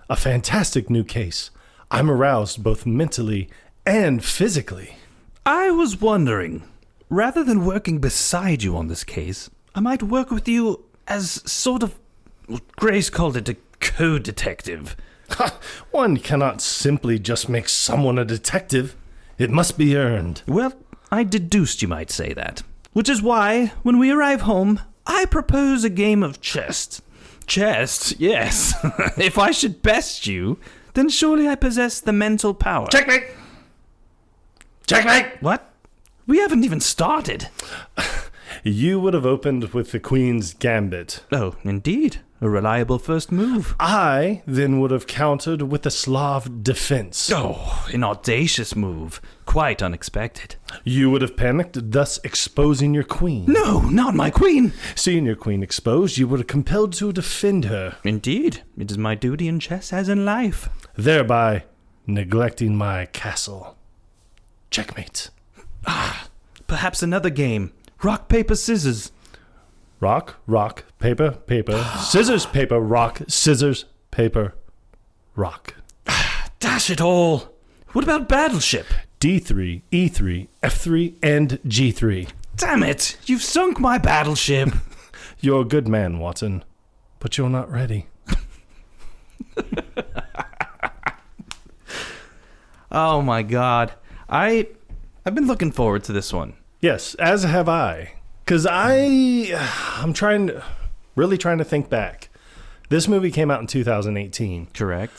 A fantastic new case. I'm aroused both mentally and physically. I was wondering, rather than working beside you on this case, I might work with you as sort of, Grace called it a co-detective. One cannot simply just make someone a detective. It must be earned. Well, I deduced you might say that. Which is why, when we arrive home, I propose a game of chess. Chess? Yes. If I should best you, then surely I possess the mental power. Checkmate! Checkmate! What? We haven't even started. You would have opened with the Queen's Gambit. Oh, indeed. A reliable first move. I then would have countered with the Slav defense. Oh, an audacious move. Quite unexpected. You would have panicked, thus exposing your queen. No, not my queen. Seeing your queen exposed, you would have compelled to defend her. Indeed. It is my duty in chess as in life. Thereby neglecting my castle. Checkmate. Perhaps another game. Rock, paper, scissors. Rock, rock, paper, paper, scissors, paper, rock, scissors, paper, rock. Dash it all. What about battleship? D3, E3, F3, and G3. Damn it. You've sunk my battleship. You're a good man, Watson, but you're not ready. Oh my God. I've been looking forward to this one. Yes, as have I. Because I'm really trying to think back. This movie came out in 2018. Correct.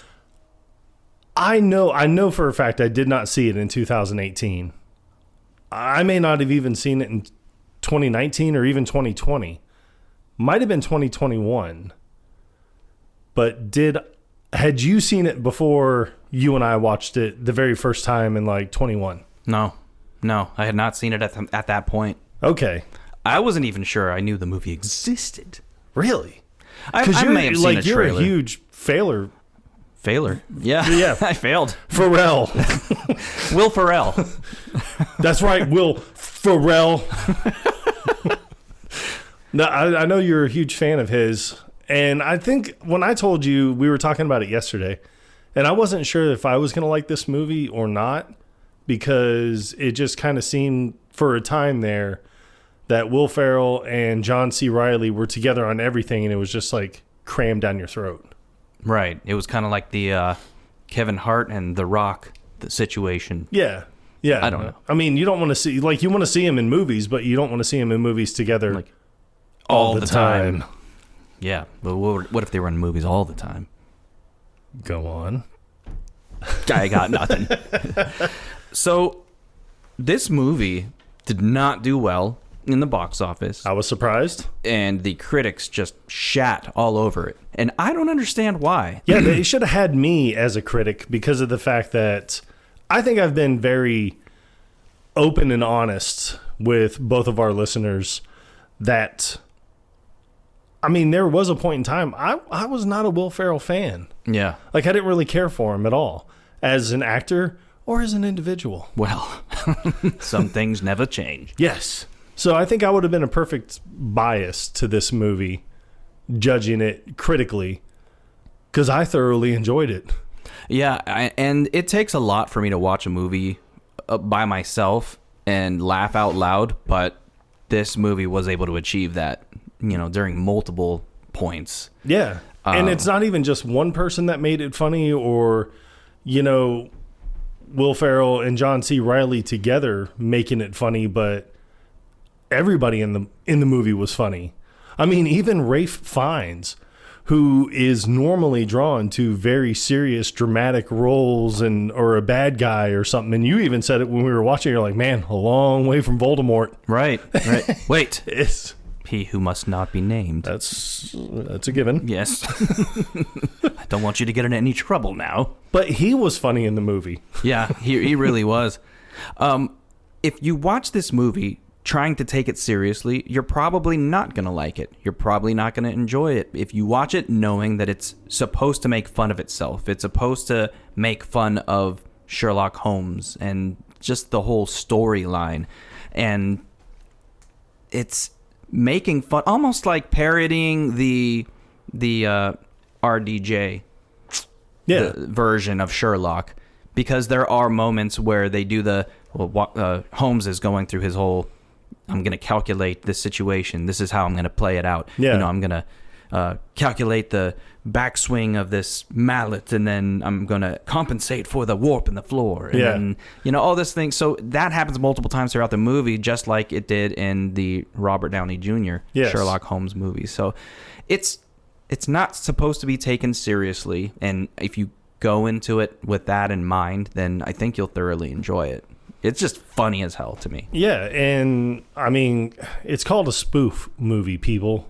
I know for a fact I did not see it in 2018. I may not have even seen it in 2019 or even 2020. Might have been 2021. But had you seen it before you and I watched it the very first time in like 21? No, I had not seen it at that point. Okay. I wasn't even sure I knew the movie existed. Really? I may have seen a you're trailer. a huge failure. Failure? Yeah. Yeah. I failed. Ferrell. Will Ferrell. That's right, Will Ferrell. No, I know you're a huge fan of his. And I think when I told you, we were talking about it yesterday, and I wasn't sure if I was going to like this movie or not, because it just kind of seemed for a time there that Will Ferrell and John C. Reilly were together on everything, and it was just like crammed down your throat. Right. It was kind of like the Kevin Hart and The Rock situation. Yeah. I don't know. I mean, you don't want to see, you want to see him in movies, but you don't want to see him in movies together Like all the time. Yeah. But what if they were in movies all the time? Go on. I got nothing. So, this movie did not do well in the box office. I was surprised. And the critics just shat all over it. And I don't understand why. Yeah, they should have had me as a critic because of the fact that I think I've been very open and honest with both of our listeners that, I mean, there was a point in time I was not a Will Ferrell fan. Yeah. Like, I didn't really care for him at all as an actor or as an individual. Well, some things never change. Yes. So I think I would have been a perfect bias to this movie, judging it critically, because I thoroughly enjoyed it. Yeah, and it takes a lot for me to watch a movie by myself and laugh out loud, but this movie was able to achieve that, during multiple points. Yeah. And it's not even just one person that made it funny or, Will Ferrell and John C. Reilly together making it funny, but everybody in the movie was funny. I mean, even Ralph Fiennes, who is normally drawn to very serious, dramatic roles or a bad guy or something. And you even said it when we were watching. You're like, man, a long way from Voldemort. Right. Wait. It's He who must not be named. That's a given. Yes. I don't want you to get into any trouble now. But he was funny in the movie. Yeah, he really was. If you watch this movie trying to take it seriously, you're probably not going to like it. You're probably not going to enjoy it. If you watch it knowing that it's supposed to make fun of itself, it's supposed to make fun of Sherlock Holmes and just the whole storyline. And it's making fun, almost like parodying the RDJ. version of Sherlock, because there are moments where they do Holmes is going through his whole, I'm going to calculate this situation. This is how I'm going to play it out. Yeah. You know, I'm going to calculate the backswing of this mallet, and then I'm going to compensate for the warp in the floor. And then, you know, all this thing. So that happens multiple times throughout the movie, just like it did in the Robert Downey Jr. Sherlock Holmes movie. So it's not supposed to be taken seriously. And if you go into it with that in mind, then I think you'll thoroughly enjoy it. It's just funny as hell to me. Yeah, and I mean, it's called a spoof movie, people.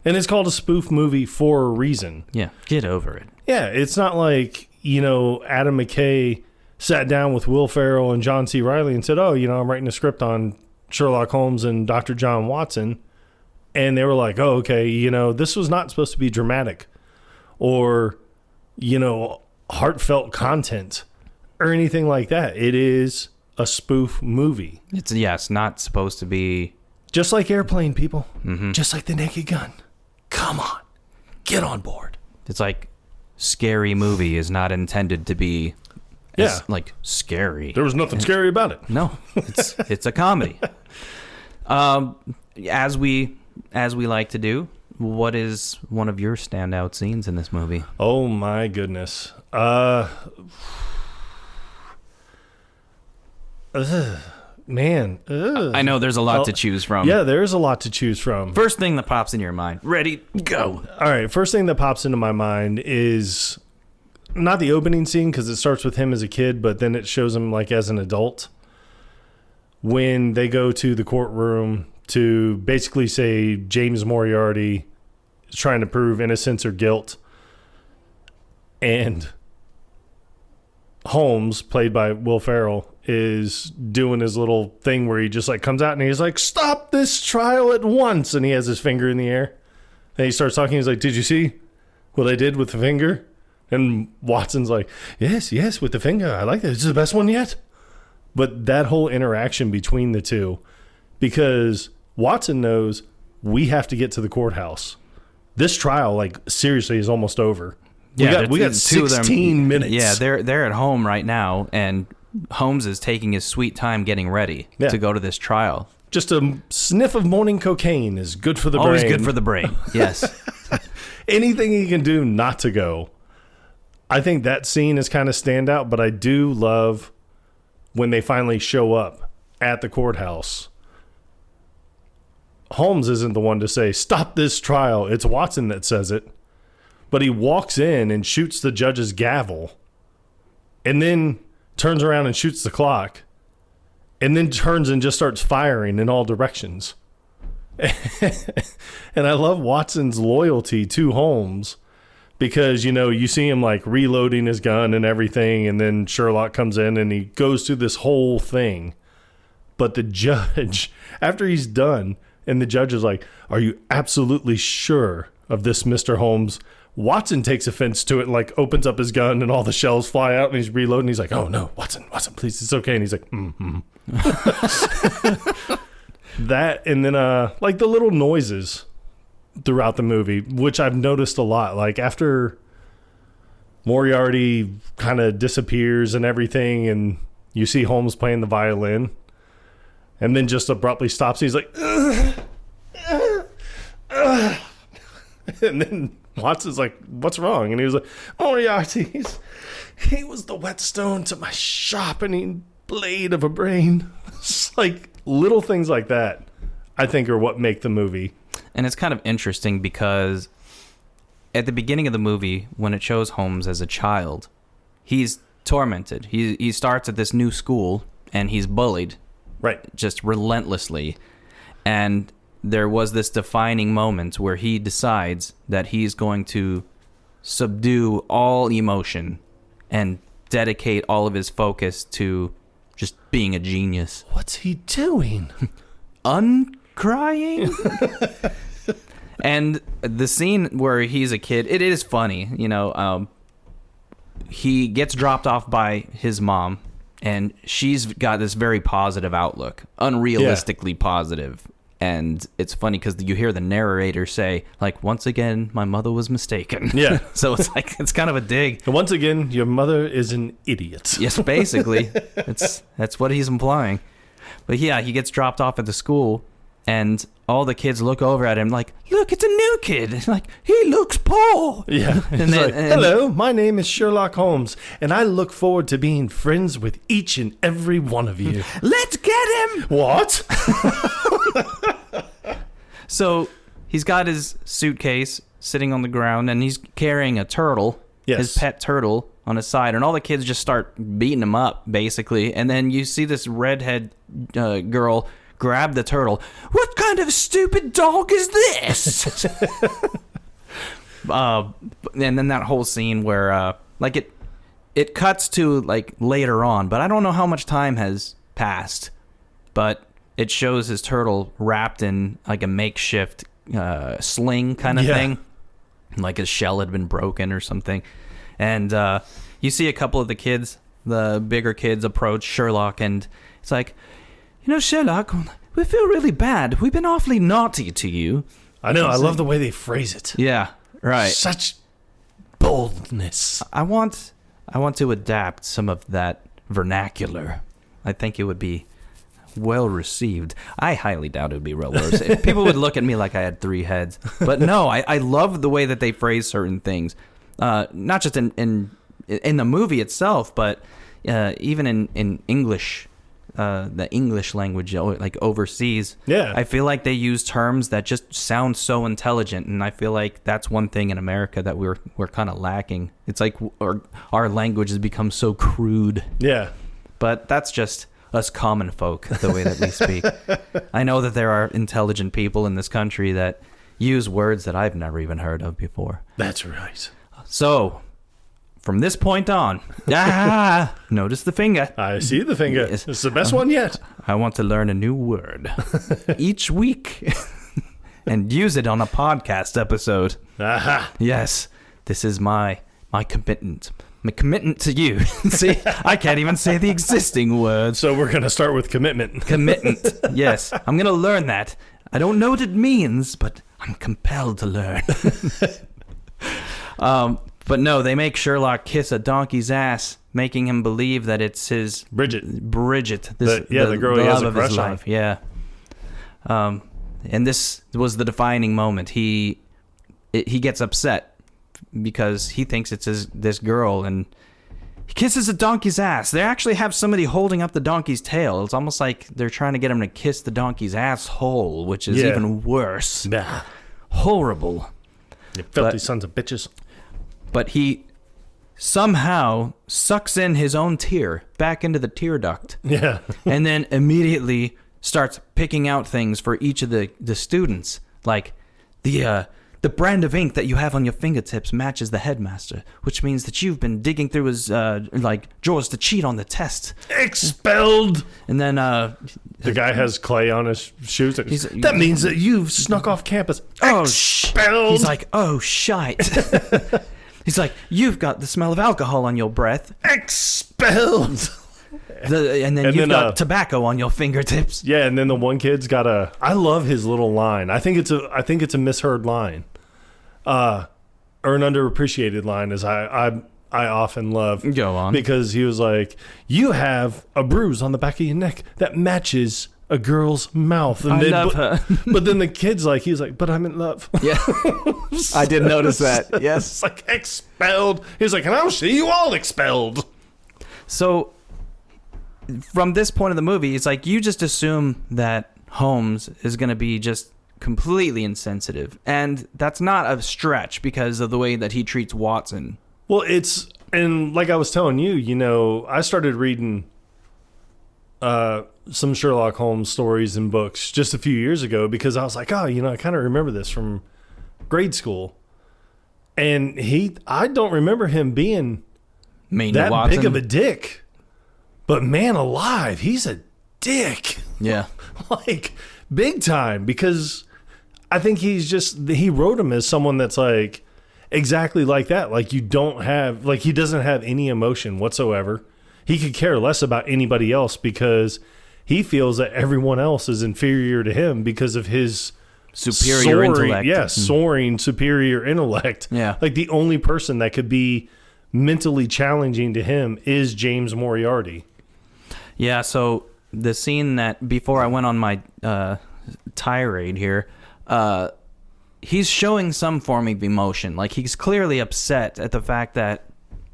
And it's called a spoof movie for a reason. Yeah, get over it. Yeah, it's not like, you know, Adam McKay sat down with Will Ferrell and John C. Reilly and said, oh, you know, I'm writing a script on Sherlock Holmes and Dr. John Watson. And they were like, oh, okay, you know, this was not supposed to be dramatic or, you know, heartfelt content or anything like that. It is a spoof movie. It's not supposed to be... Just like Airplane, people. Mm-hmm. Just like The Naked Gun. Come on. Get on board. It's like Scary Movie is not intended to be like scary. There was nothing scary about it. No, it's a comedy. As we like to do, what is one of your standout scenes in this movie? Oh my goodness. Man. I know there's a lot to choose from. Yeah, there's a lot to choose from. First thing that pops in your mind. Ready, go. All right, first thing that pops into my mind is not the opening scene because it starts with him as a kid, but then it shows him like as an adult. When they go to the courtroom to basically say James Moriarty is trying to prove innocence or guilt. And Holmes, played by Will Ferrell, is doing his little thing where he just like comes out and he's like, stop this trial at once. And he has his finger in the air. And he starts talking. He's like, did you see what I did with the finger? And Watson's like, yes, with the finger. I like that. This is the best one yet. But that whole interaction between the two, because Watson knows we have to get to the courthouse. This trial, like, seriously, is almost over. We got 16 minutes. Yeah, they're at home right now, and Holmes is taking his sweet time getting ready to go to this trial. Just a sniff of morning cocaine is good for the brain. Always good for the brain, yes. Anything he can do not to go. I think that scene is kind of standout, but I do love when they finally show up at the courthouse. Holmes isn't the one to say, stop this trial. It's Watson that says it. But he walks in and shoots the judge's gavel and then turns around and shoots the clock and then turns and just starts firing in all directions. And I love Watson's loyalty to Holmes because, you know, you see him like reloading his gun and everything. And then Sherlock comes in and he goes through this whole thing. But the judge, after he's done, and the judge is like, are you absolutely sure of this, Mr. Holmes? Watson takes offense to it and like opens up his gun and all the shells fly out and he's reloading. He's like, oh no, Watson, please, it's okay. And he's like, That, and then like the little noises throughout the movie, which I've noticed a lot. Like after Moriarty kind of disappears and everything, and you see Holmes playing the violin, and then just abruptly stops. He's like, and then Watson's like, what's wrong? And he was like, Moriarty, he was the whetstone to my sharpening blade of a brain. It's like little things like that, I think, are what make the movie. And it's kind of interesting because at the beginning of the movie, when it shows Holmes as a child, he's tormented. He starts at this new school and he's bullied. Right. Just relentlessly. And there was this defining moment where he decides that he's going to subdue all emotion and dedicate all of his focus to just being a genius. What's he doing? Uncrying? And the scene where he's a kid, it is funny. You know, he gets dropped off by his mom, and she's got this very positive outlook, unrealistically positive. And it's funny because you hear the narrator say, like, once again, my mother was mistaken. Yeah. So it's like, it's kind of a dig. And once again, your mother is an idiot. Yes, basically. That's what he's implying. But yeah, he gets dropped off at the school, and all the kids look over at him like, look, it's a new kid. It's like, he looks poor. Yeah. And hello, my name is Sherlock Holmes, and I look forward to being friends with each and every one of you. Let's get him. What? So he's got his suitcase sitting on the ground, and he's carrying a turtle, his pet turtle, on his side, and all the kids just start beating him up, basically. And then you see this redhead girl grab the turtle. What kind of stupid dog is this? And then that whole scene where, like, it cuts to, like, later on, but I don't know how much time has passed, but it shows his turtle wrapped in, like, a makeshift sling kind of thing. Like his shell had been broken or something. And you see a couple of the kids, the bigger kids, approach Sherlock, and it's like, Sherlock, we feel really bad. We've been awfully naughty to you. I know. I love the way they phrase it. Yeah, right. Such boldness. I want to adapt some of that vernacular. I think it would be well received. I highly doubt it would be well received. People would look at me like I had 3 heads. But no, I love the way that they phrase certain things. Not just in the movie itself, but even in English, the English language, like overseas. Yeah. I feel like they use terms that just sound so intelligent, and I feel like that's one thing in America that we're kind of lacking. It's like our language has become so crude. Yeah. But that's just us common folk, the way that we speak. I know that there are intelligent people in this country that use words that I've never even heard of before. That's right. So, from this point on, notice the finger. I see the finger. It's the best one yet. I want to learn a new word each week and use it on a podcast episode. Aha. Yes, this is my commitment. My commitment to you. See, I can't even say the existing words. So we're going to start with commitment. Commitment. Yes, I'm going to learn that. I don't know what it means, but I'm compelled to learn. But no, they make Sherlock kiss a donkey's ass, making him believe that it's his Bridget, the girl he has a crush on. Yeah. And this was the defining moment. He gets upset because he thinks it's this girl, and he kisses a donkey's ass. They actually have somebody holding up the donkey's tail. It's almost like they're trying to get him to kiss the donkey's asshole, which is even worse. Bah. Horrible. You filthy sons of bitches. But he somehow sucks in his own tear back into the tear duct. Yeah. And then immediately starts picking out things for each of the students. Like, the brand of ink that you have on your fingertips matches the headmaster, which means that you've been digging through his drawers to cheat on the test. Expelled. And then the guy has clay on his shoes. That means that you've snuck off campus. Expelled. He's like, oh shite. He's like, you've got the smell of alcohol on your breath. Expelled. And then you've got tobacco on your fingertips. Yeah, and then the one kid's got I love his little line. I think it's a misheard line. Or an underappreciated line, as I often love. Go on. Because he was like, you have a bruise on the back of your neck that matches a girl's mouth. And I love her. But then the kid's like, he's like, but I'm in love. Yeah. I did notice that. Yes. It's like, expelled. He's like, and I'll see you all expelled. So, from this point of the movie, it's like you just assume that Holmes is going to be just completely insensitive. And that's not a stretch because of the way that he treats Watson. Well, and like I was telling you, I started reading some Sherlock Holmes stories and books just a few years ago because I was like, I kind of remember this from grade school. And I don't remember him being mean that to Watson. big of a dick. But man alive, he's a dick. Yeah. Like, big time. Because I think he wrote him as someone that's like, exactly like that. Like, he doesn't have any emotion whatsoever. He could care less about anybody else because he feels that everyone else is inferior to him because of his superior intellect. Yeah, soaring superior intellect. Yeah. Like the only person that could be mentally challenging to him is James Moriarty. Yeah, so the scene that before I went on my tirade here, he's showing some form of emotion. Like he's clearly upset at the fact that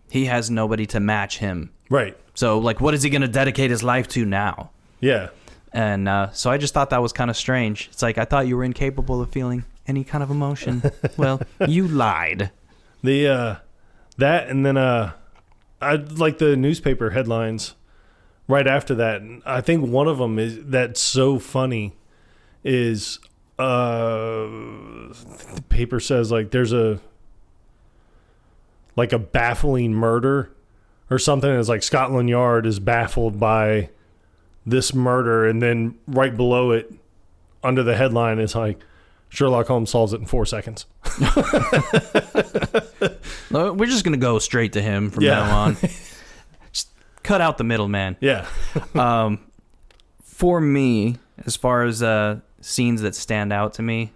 he has nobody to match him. Right. So like, what is he going to dedicate his life to now? Yeah. And so I just thought that was kind of strange. It's like, I thought you were incapable of feeling any kind of emotion. Well, you lied. That and then I like the newspaper headlines right after that. I think one of them is that's so funny is the paper says like there's a baffling murder or something. It's like Scotland Yard is baffled by this murder, and then right below it under the headline is like Sherlock Holmes solves it in 4 seconds. We're just gonna go straight to him from now on. Just cut out the middleman. Yeah. For me, as far as scenes that stand out to me,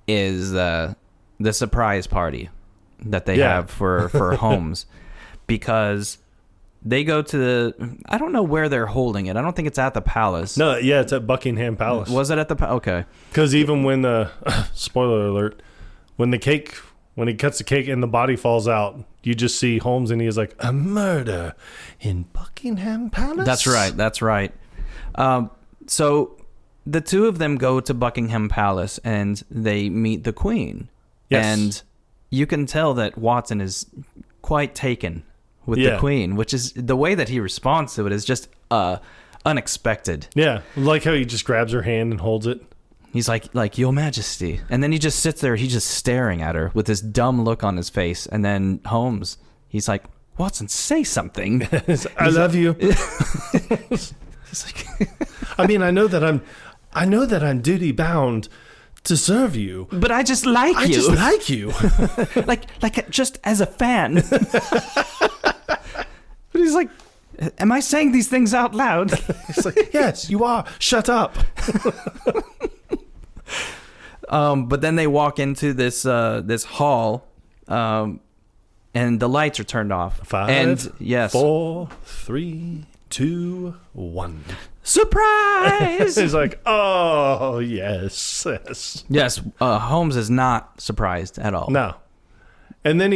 is the surprise party that they have for Holmes, because they go to I don't know where they're holding it. I don't think it's at the palace. No, yeah, it's at Buckingham Palace. Was it at the okay? Because even when spoiler alert, when he cuts the cake and the body falls out, you just see Holmes and he is like, a murder in Buckingham Palace? That's right. So the two of them go to Buckingham Palace and they meet the Queen. Yes. And you can tell that Watson is quite taken with the Queen, which is the way that he responds to it is just unexpected. Yeah, like how he just grabs her hand and holds it. He's like, Your Majesty. And then he just sits there, he's just staring at her with this dumb look on his face. And then Holmes, he's like, Watson, say something. I love you. He's like, I mean, I know that I'm duty bound to serve you, but I just like you. I just like you. like just as a fan. But he's like, am I saying these things out loud? It's like, yes, you are. Shut up. But then they walk into this hall, and the lights are turned off. 5, yes. 4, 3, 2, 1. Surprise! He's like, oh, yes. Yes, Holmes is not surprised at all. No. And then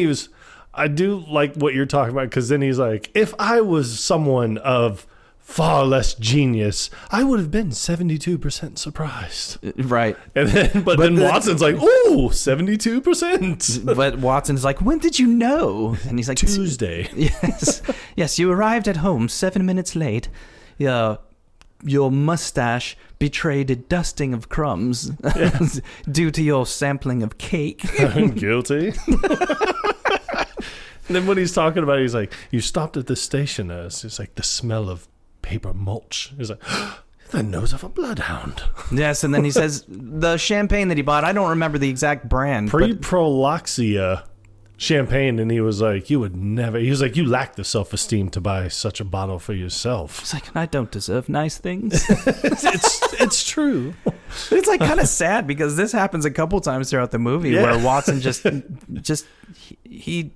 I do like what you're talking about, because then he's like, if I was someone of far less genius, I would have been 72% surprised. Right. And then, but then Watson's like, ooh, 72%. But Watson's like, when did you know? And he's like, Tuesday. Yes, you arrived at home 7 minutes late. Your mustache betrayed a dusting of crumbs due to your sampling of cake. I'm guilty. And then when he's talking about it, he's like, you stopped at the station. It's like the smell of paper mulch. He's like, the nose of a bloodhound. Yes, and then he says the champagne that he bought, I don't remember the exact brand. Pre-Proloxia champagne. And he was like, you lack the self-esteem to buy such a bottle for yourself. It's like, I don't deserve nice things. it's true. It's like kind of sad because this happens a couple times throughout the movie where Watson he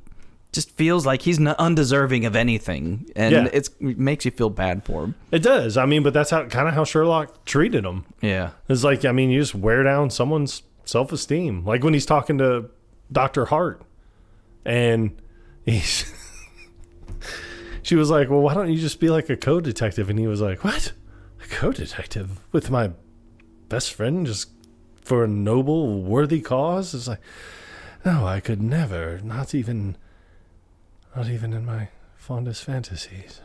just feels like he's not undeserving of anything, and it makes you feel bad for him. It does. I mean, but that's how Sherlock treated him. Yeah. It's like, I mean, you just wear down someone's self-esteem. Like when he's talking to Dr. Hart, and she was like, well, why don't you just be like a co-detective? And he was like, what? A co-detective with my best friend just for a noble, worthy cause? It's like, no, I could never, not even in my fondest fantasies.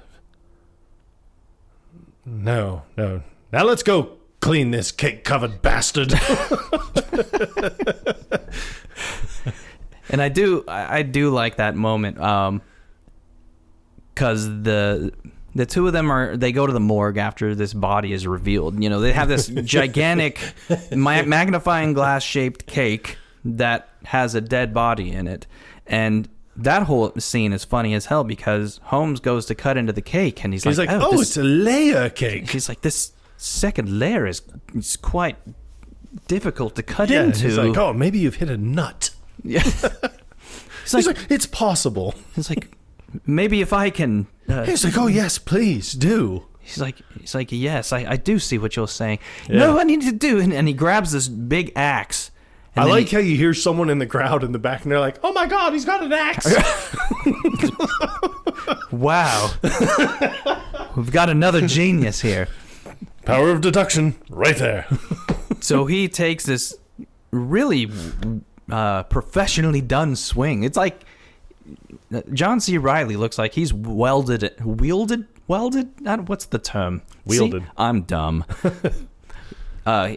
No. Now let's go clean this cake-covered bastard. And I do like that moment, because the two of them they go to the morgue after this body is revealed. You know, they have this gigantic magnifying glass shaped cake that has a dead body in it, and that whole scene is funny as hell because Holmes goes to cut into the cake and he's like, oh, it's a layer cake. He's like, this second layer is quite difficult to cut Yeah, into. he's like, oh, maybe you've hit a nut. Yeah. He's like, it's possible. It's like, maybe if I can. He's like, oh yes, please do. He's like, yes, I do see what you're saying. Yeah. No, I need to do, and he grabs this big axe. And I then like how you hear someone in the crowd in the back, and they're like, oh my God, he's got an axe. Wow. We've got another genius here. Power of deduction, right there. So he takes this really professionally done swing. It's like John C. Reilly looks like he's wielded? What's the term? Wielded. See? I'm dumb.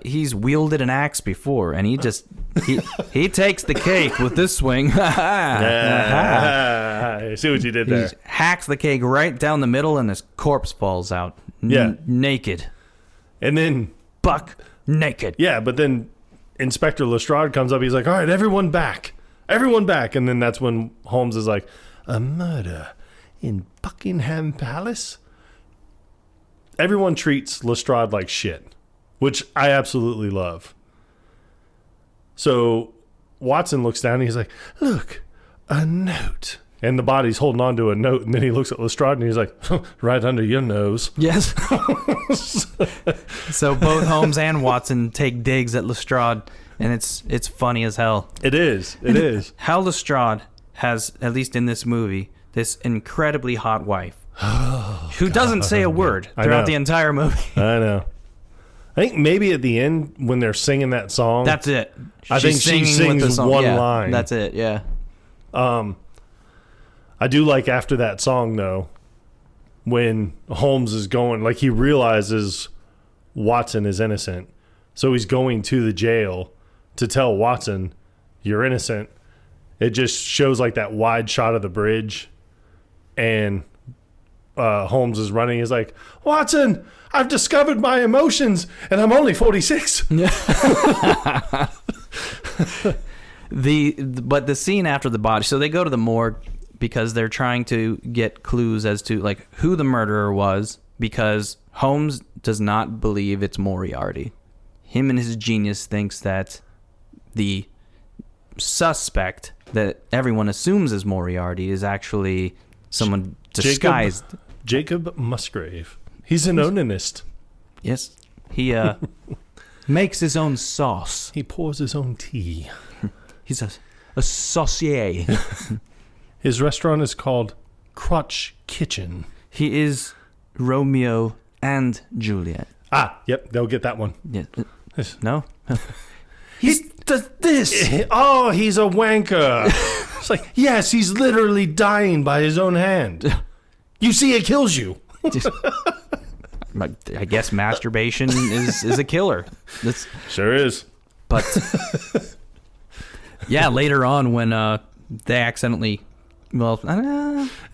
He's wielded an axe before, and he takes the cake with this swing. I see what you did there. He hacks the cake right down the middle, and his corpse falls out. Naked. And then... Buck naked. Yeah, but then Inspector Lestrade comes up. He's like, all right, everyone back. Everyone back. And then that's when Holmes is like, a murder in Buckingham Palace? Everyone treats Lestrade like shit, which I absolutely love. So Watson looks down and he's like, look, a note. And the body's holding on to a note. And then he looks at Lestrade and he's like, right under your nose. Yes. So both Holmes and Watson take digs at Lestrade, and it's funny as hell. It is. It is. How Lestrade has, at least in this movie, this incredibly hot wife who doesn't say a word throughout the entire movie. I know. I think maybe at the end when they're singing that song. That's it. I think she sings one line. That's it, yeah. I do like after that song, though, when Holmes is going, like he realizes Watson is innocent. So he's going to the jail to tell Watson, you're innocent. It just shows like that wide shot of the bridge. And Holmes is running. He's like, Watson, I've discovered my emotions and I'm only 46. But the scene after the body, so they go to the morgue because they're trying to get clues as to like who the murderer was, because Holmes does not believe it's Moriarty. Him and his genius thinks that the suspect that everyone assumes is Moriarty is actually someone disguised. Jacob Musgrave. He's an onanist. Yes. He makes his own sauce. He pours his own tea. He's a saucier. His restaurant is called Crotch Kitchen. He is Romeo and Juliet. Ah, yep, they'll get that one. Yeah. No? He does this. Oh, he's a wanker. It's like, yes, he's literally dying by his own hand. You see, it kills you. I guess masturbation is a killer. That's, sure is. But yeah, later on when they accidentally, well, I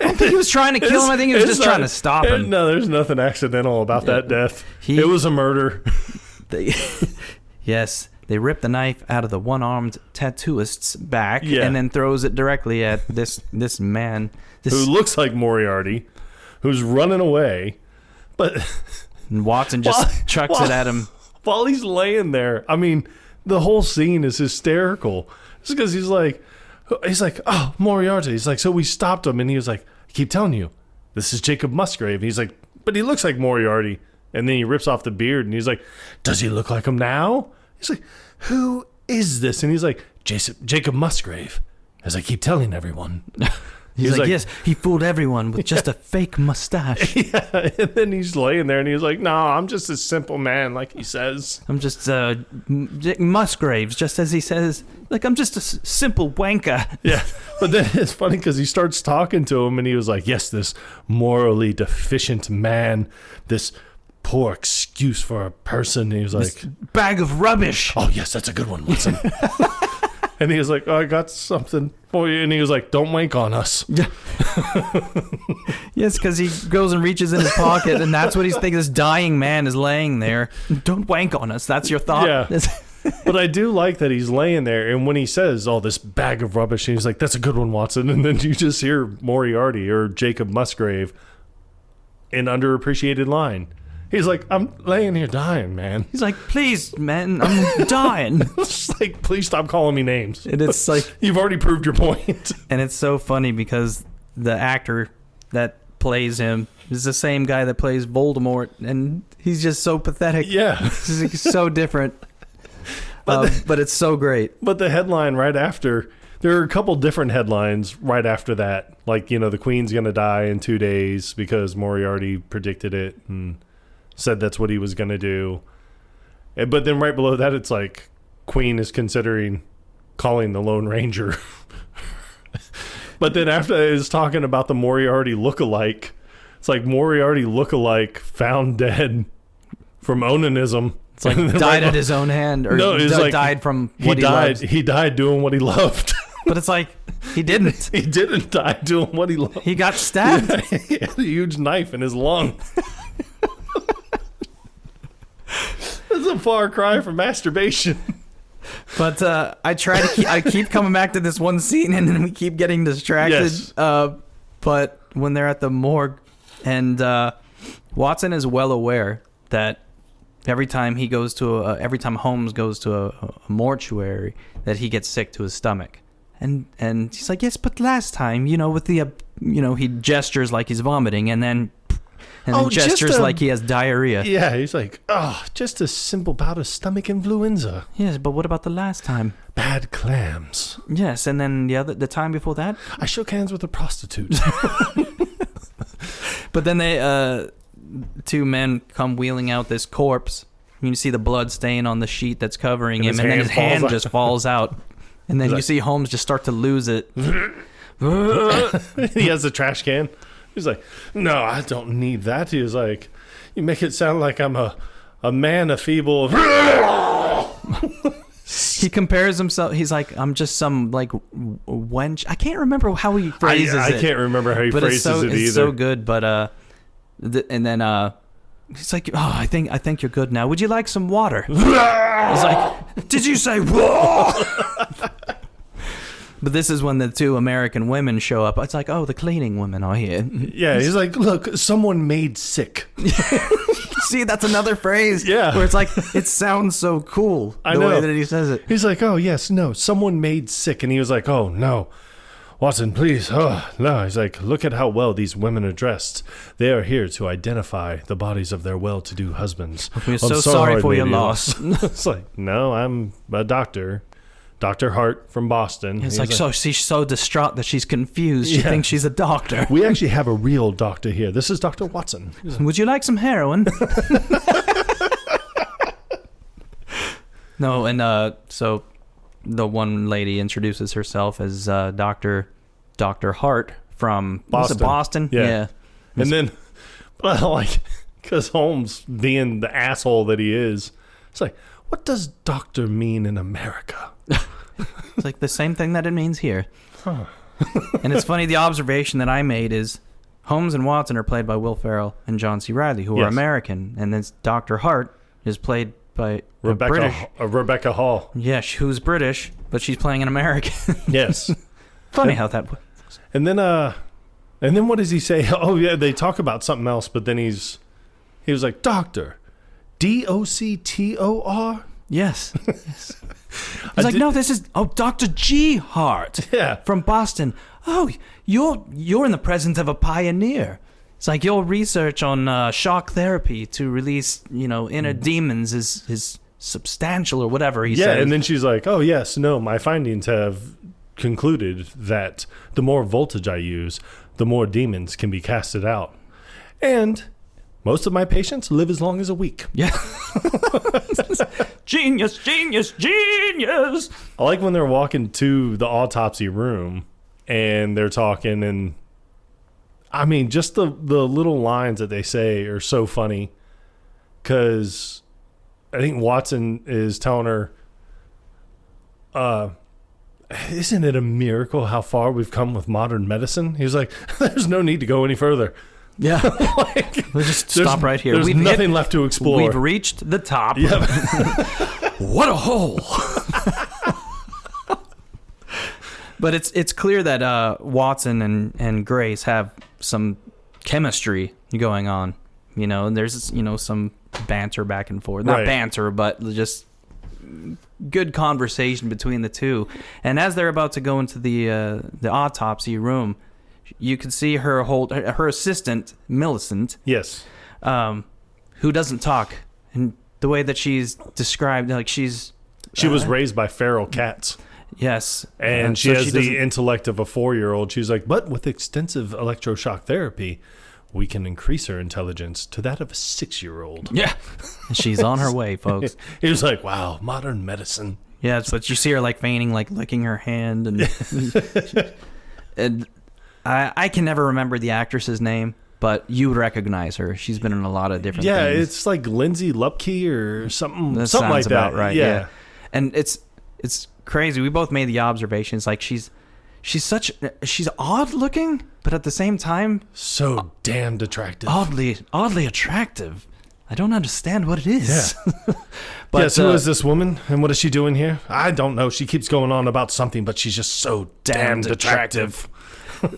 don't think he was trying to kill him. I think he was just trying to stop him. No, there's nothing accidental about that death. It was a murder. Yes, they rip the knife out of the one-armed tattooist's back and then throws it directly at this man. Who looks like Moriarty, who's running away. But Watson just chucks it at him. While he's laying there, I mean, the whole scene is hysterical. Just because he's like, oh, Moriarty. He's like, so we stopped him. And he was like, I keep telling you, this is Jacob Musgrave. And he's like, but he looks like Moriarty. And then he rips off the beard. And he's like, does he look like him now? He's like, who is this? And he's like, Jacob Musgrave, as I keep telling everyone. He's like, yes, he fooled everyone with just a fake mustache. Yeah, and then he's laying there and he's like, no, I'm just a simple man, like he says. I'm just Musgraves, just as he says. Like, I'm just a simple wanker. Yeah, but then it's funny because he starts talking to him and he was like, yes, this morally deficient man, this poor excuse for a person. And he was like, this bag of rubbish. Oh, yes, that's a good one, Watson. And he was like, oh, I got something for you. And he was like, don't wank on us. Yeah. Yes, because he goes and reaches in his pocket, and that's what he's thinking. This dying man is laying there. Don't wank on us. That's your thought. Yeah. But I do like that he's laying there, and when he says, oh, this bag of rubbish, and he's like, that's a good one, Watson. And then you just hear Moriarty or Jacob Musgrave, an underappreciated line. He's like, I'm laying here dying, man. He's like, please, man, I'm dying. It's like, please stop calling me names. And it's like, you've already proved your point. And it's so funny because the actor that plays him is the same guy that plays Voldemort, and he's just so pathetic. Yeah. He's so different. But it's so great. But the headline right after, there are a couple different headlines right after that. Like, the Queen's going to die in 2 days because Moriarty predicted it and said that's what he was going to do. But then right below that, it's like, Queen is considering calling the Lone Ranger. But then after it was talking about the Moriarty lookalike, it's like Moriarty lookalike found dead from onanism. It's like died at his own hand, or no, died from what he loved. He died doing what he loved. But it's like, he didn't. He didn't die doing what he loved. He got stabbed. Yeah, he had a huge knife in his lung. That's a far cry from masturbation. But I keep coming back to this one scene, and then we keep getting distracted. Yes. But when they're at the morgue, and Watson is well aware that every time Holmes goes to a mortuary, that he gets sick to his stomach. And he's like, yes, but last time, with the, he gestures like he's vomiting, and then gestures like he has diarrhea. Yeah, he's like, just a simple bout of stomach influenza. Yes, but what about the last time? Bad clams. Yes, and then the time before that? I shook hands with a prostitute. But then they, two men come wheeling out this corpse. You see the blood stain on the sheet that's covering him, and then his hand just falls out. And then you see Holmes just start to lose it. He has a trash can. He's like, no, I don't need that. He was like, you make it sound like I'm a man, a feeble. He compares himself. He's like, I'm just some like wench. I can't remember how he phrases it. I can't remember how he phrases it either. It's so good. But and then he's like, I think you're good now. Would you like some water? He's like, did you say what? But this is when the two American women show up. It's like, the cleaning women are here. Yeah, he's like, look, someone made sick. See, that's another phrase. Yeah. Where it's like, it sounds so cool. The way that he says it. He's like, oh, yes, no, someone made sick. And he was like, oh, no. Watson, please. Oh, no. He's like, look at how well these women are dressed. They are here to identify the bodies of their well-to-do husbands. We're so sorry for your loss. It's like, no, I'm a doctor. Dr. Hart from Boston. It's like, so she's so distraught that she's confused. She thinks she's a doctor. We actually have a real doctor here. This is Dr. Watson. Would you like some heroin? No, and so the one lady introduces herself as Dr. Hart from Boston. Yeah. And then, like, because Holmes, being the asshole that he is, it's like, what does doctor mean in America? It's like the same thing that it means here. Huh. And it's funny, the observation that I made is Holmes and Watson are played by Will Ferrell and John C. Reilly, who are American. And then Dr. Hart is played by Rebecca Hall. Yeah, who's British, but she's playing an American. Yes. Funny how that works. And then what does he say? Oh, yeah, they talk about something else, but then he was like, Doctor. Doctor? Yes. He's like, no, this is Dr. G. Hart. Yeah. From Boston. Oh, you're in the presence of a pioneer. It's like your research on shock therapy to release, inner demons is substantial or whatever he says. Yeah, and then she's like, oh, yes, no, my findings have concluded that the more voltage I use, the more demons can be casted out. And most of my patients live as long as a week. Yeah. Genius, genius, genius. I like when they're walking to the autopsy room and they're talking, and I mean, just the little lines that they say are so funny, because I think Watson is telling her, isn't it a miracle how far we've come with modern medicine? He's like, there's no need to go any further. Yeah. We'll just stop right here. There's nothing left to explore. We've reached the top. Yep. What a hole. But it's clear that Watson and Grace have some chemistry going on, You know, and there's, you know, some banter back and forth. Not banter, but just good conversation between the two. And as they're about to go into the autopsy room, you can see her assistant, Millicent. Yes. Who doesn't talk. And the way that she's described, like she was raised by feral cats. Yes. And she has the intellect of a 4-year-old. She's like, but with extensive electroshock therapy, we can increase her intelligence to that of a 6-year-old. Yeah. She's on her way, folks. He was like, wow, modern medicine. Yeah, but you see her like feigning, like licking her hand. And I can never remember the actress's name, but you would recognize her. She's been in a lot of different things. Yeah, it's like Lindsay Lupke or something, That something like sounds about that. Right, yeah. And it's crazy. We both made the observations. Like she's odd looking, but at the same time, so damned attractive. Oddly attractive. I don't understand what it is. Yeah. But yes, who is this woman and what is she doing here? I don't know. She keeps going on about something, but she's just so damned attractive.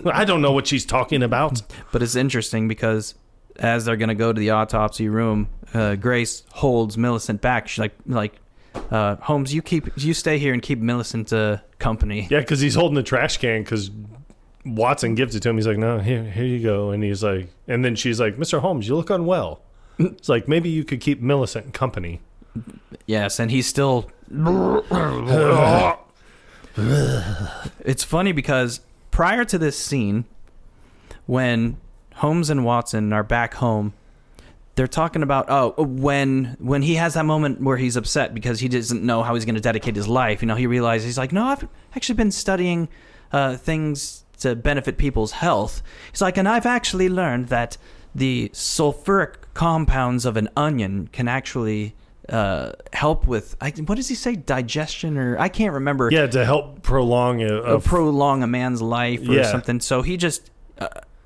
I don't know what she's talking about. But it's interesting because as they're going to go to the autopsy room, Grace holds Millicent back. She's like, Holmes, you stay here and keep Millicent company. Yeah, because he's holding the trash can because Watson gives it to him. He's like, no, here you go. And he's like, and then she's like, Mr. Holmes, you look unwell. It's like, maybe you could keep Millicent company. Yes, and he's still... It's funny because prior to this scene, when Holmes and Watson are back home, they're talking about, when he has that moment where he's upset because he doesn't know how he's going to dedicate his life. You know, he realizes, he's like, no, I've actually been studying things to benefit people's health. He's like, and I've actually learned that the sulfuric compounds of an onion can actually help with, what does he say, digestion, or I can't remember. Yeah, to help prolong a man's life or something. So he just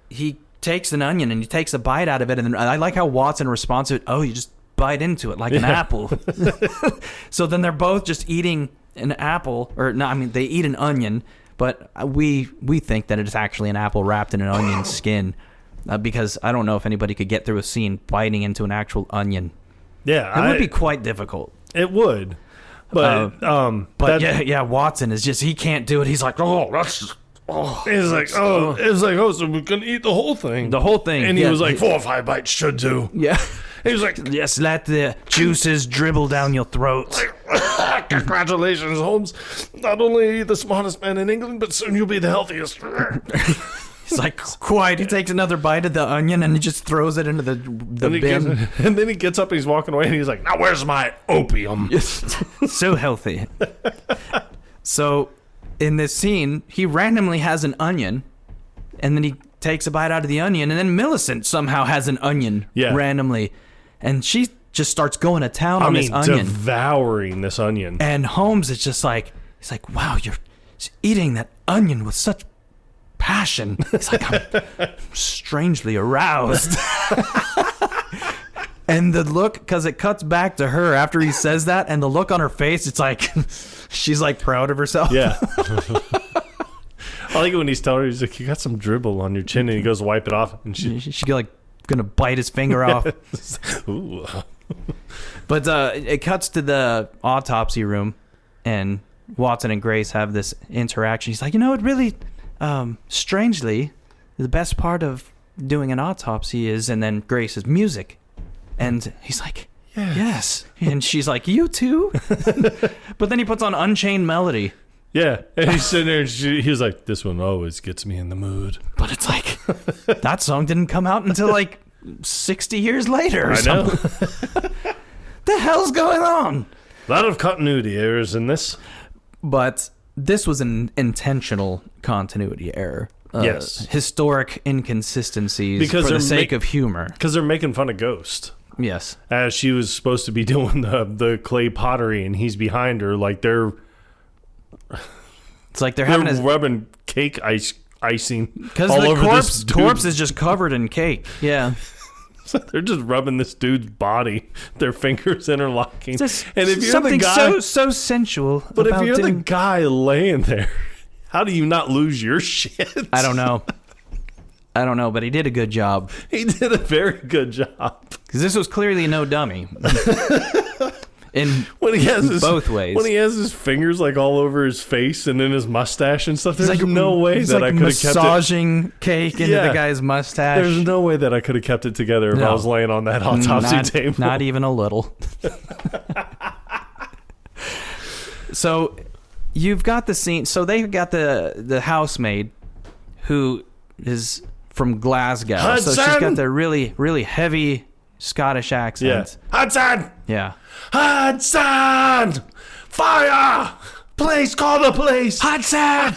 he takes an onion and he takes a bite out of it, and then I like how Watson responds to it. Oh, you just bite into it like an apple. So then they're both just eating an apple, or no, I mean they eat an onion, but we think that it is actually an apple wrapped in an onion skin, because I don't know if anybody could get through a scene biting into an actual onion. Yeah, it would be quite difficult. It would, but Watson is just, he can't do it. He's like, so we can eat the whole thing. And he was like, 4 or 5 bites should do. Yeah. He was like, yes, let the juices dribble down your throat. Congratulations, Holmes. Not only are you the smartest man in England, but soon you'll be the healthiest. He's like, quite. He takes another bite of the onion and he just throws it into the bin. And then he gets up and he's walking away and he's like, now where's my opium? So healthy. So in this scene, he randomly has an onion, and then he takes a bite out of the onion, and then Millicent somehow has an onion randomly. And she just starts going to town on this onion. Devouring this onion. And Holmes is just like, he's like, wow, you're eating that onion with such passion. He's like, I'm strangely aroused. And the look, because it cuts back to her after he says that, and the look on her face, it's like she's like proud of herself. Yeah. I like it when he's telling her, he's like, you got some dribble on your chin, and he goes to wipe it off, and she's like gonna bite his finger off. Ooh. But it cuts to the autopsy room, and Watson and Grace have this interaction. He's like, it really strangely, the best part of doing an autopsy is, and then Grace is music. And he's like, yes. And she's like, you too? But then he puts on Unchained Melody. Yeah. And he's sitting there and he's like, this one always gets me in the mood. But it's like, that song didn't come out until like 60 years later or something. The hell's going on? A lot of continuity errors in this. But this was an intentional continuity error. Yes. Historic inconsistencies for the sake of humor. Because they're making fun of Ghost. Yes. As she was supposed to be doing the clay pottery, and he's behind her, like they're... It's like they're rubbing cake icing because the corpse is just covered in cake. Yeah. So they're just rubbing this dude's body, their fingers interlocking. And if you're something the guy, so sensual. But if you're the guy laying there, how do you not lose your shit? I don't know. I don't know, but he did a good job. He did a very good job. Because this was clearly no dummy. In when he has both ways. When he has his fingers like all over his face and in his mustache and stuff, there's no way that I could have kept it. Massaging cake into the guy's mustache. There's no way that I could have kept it together if I was laying on that autopsy table. Not even a little. So you've got the scene. So they've got the housemaid who is from Glasgow. Hudson! So she's got the really, really heavy Scottish accent. Yeah. Hudson! Yeah. Hudson! Fire! Please call the police! Hudson!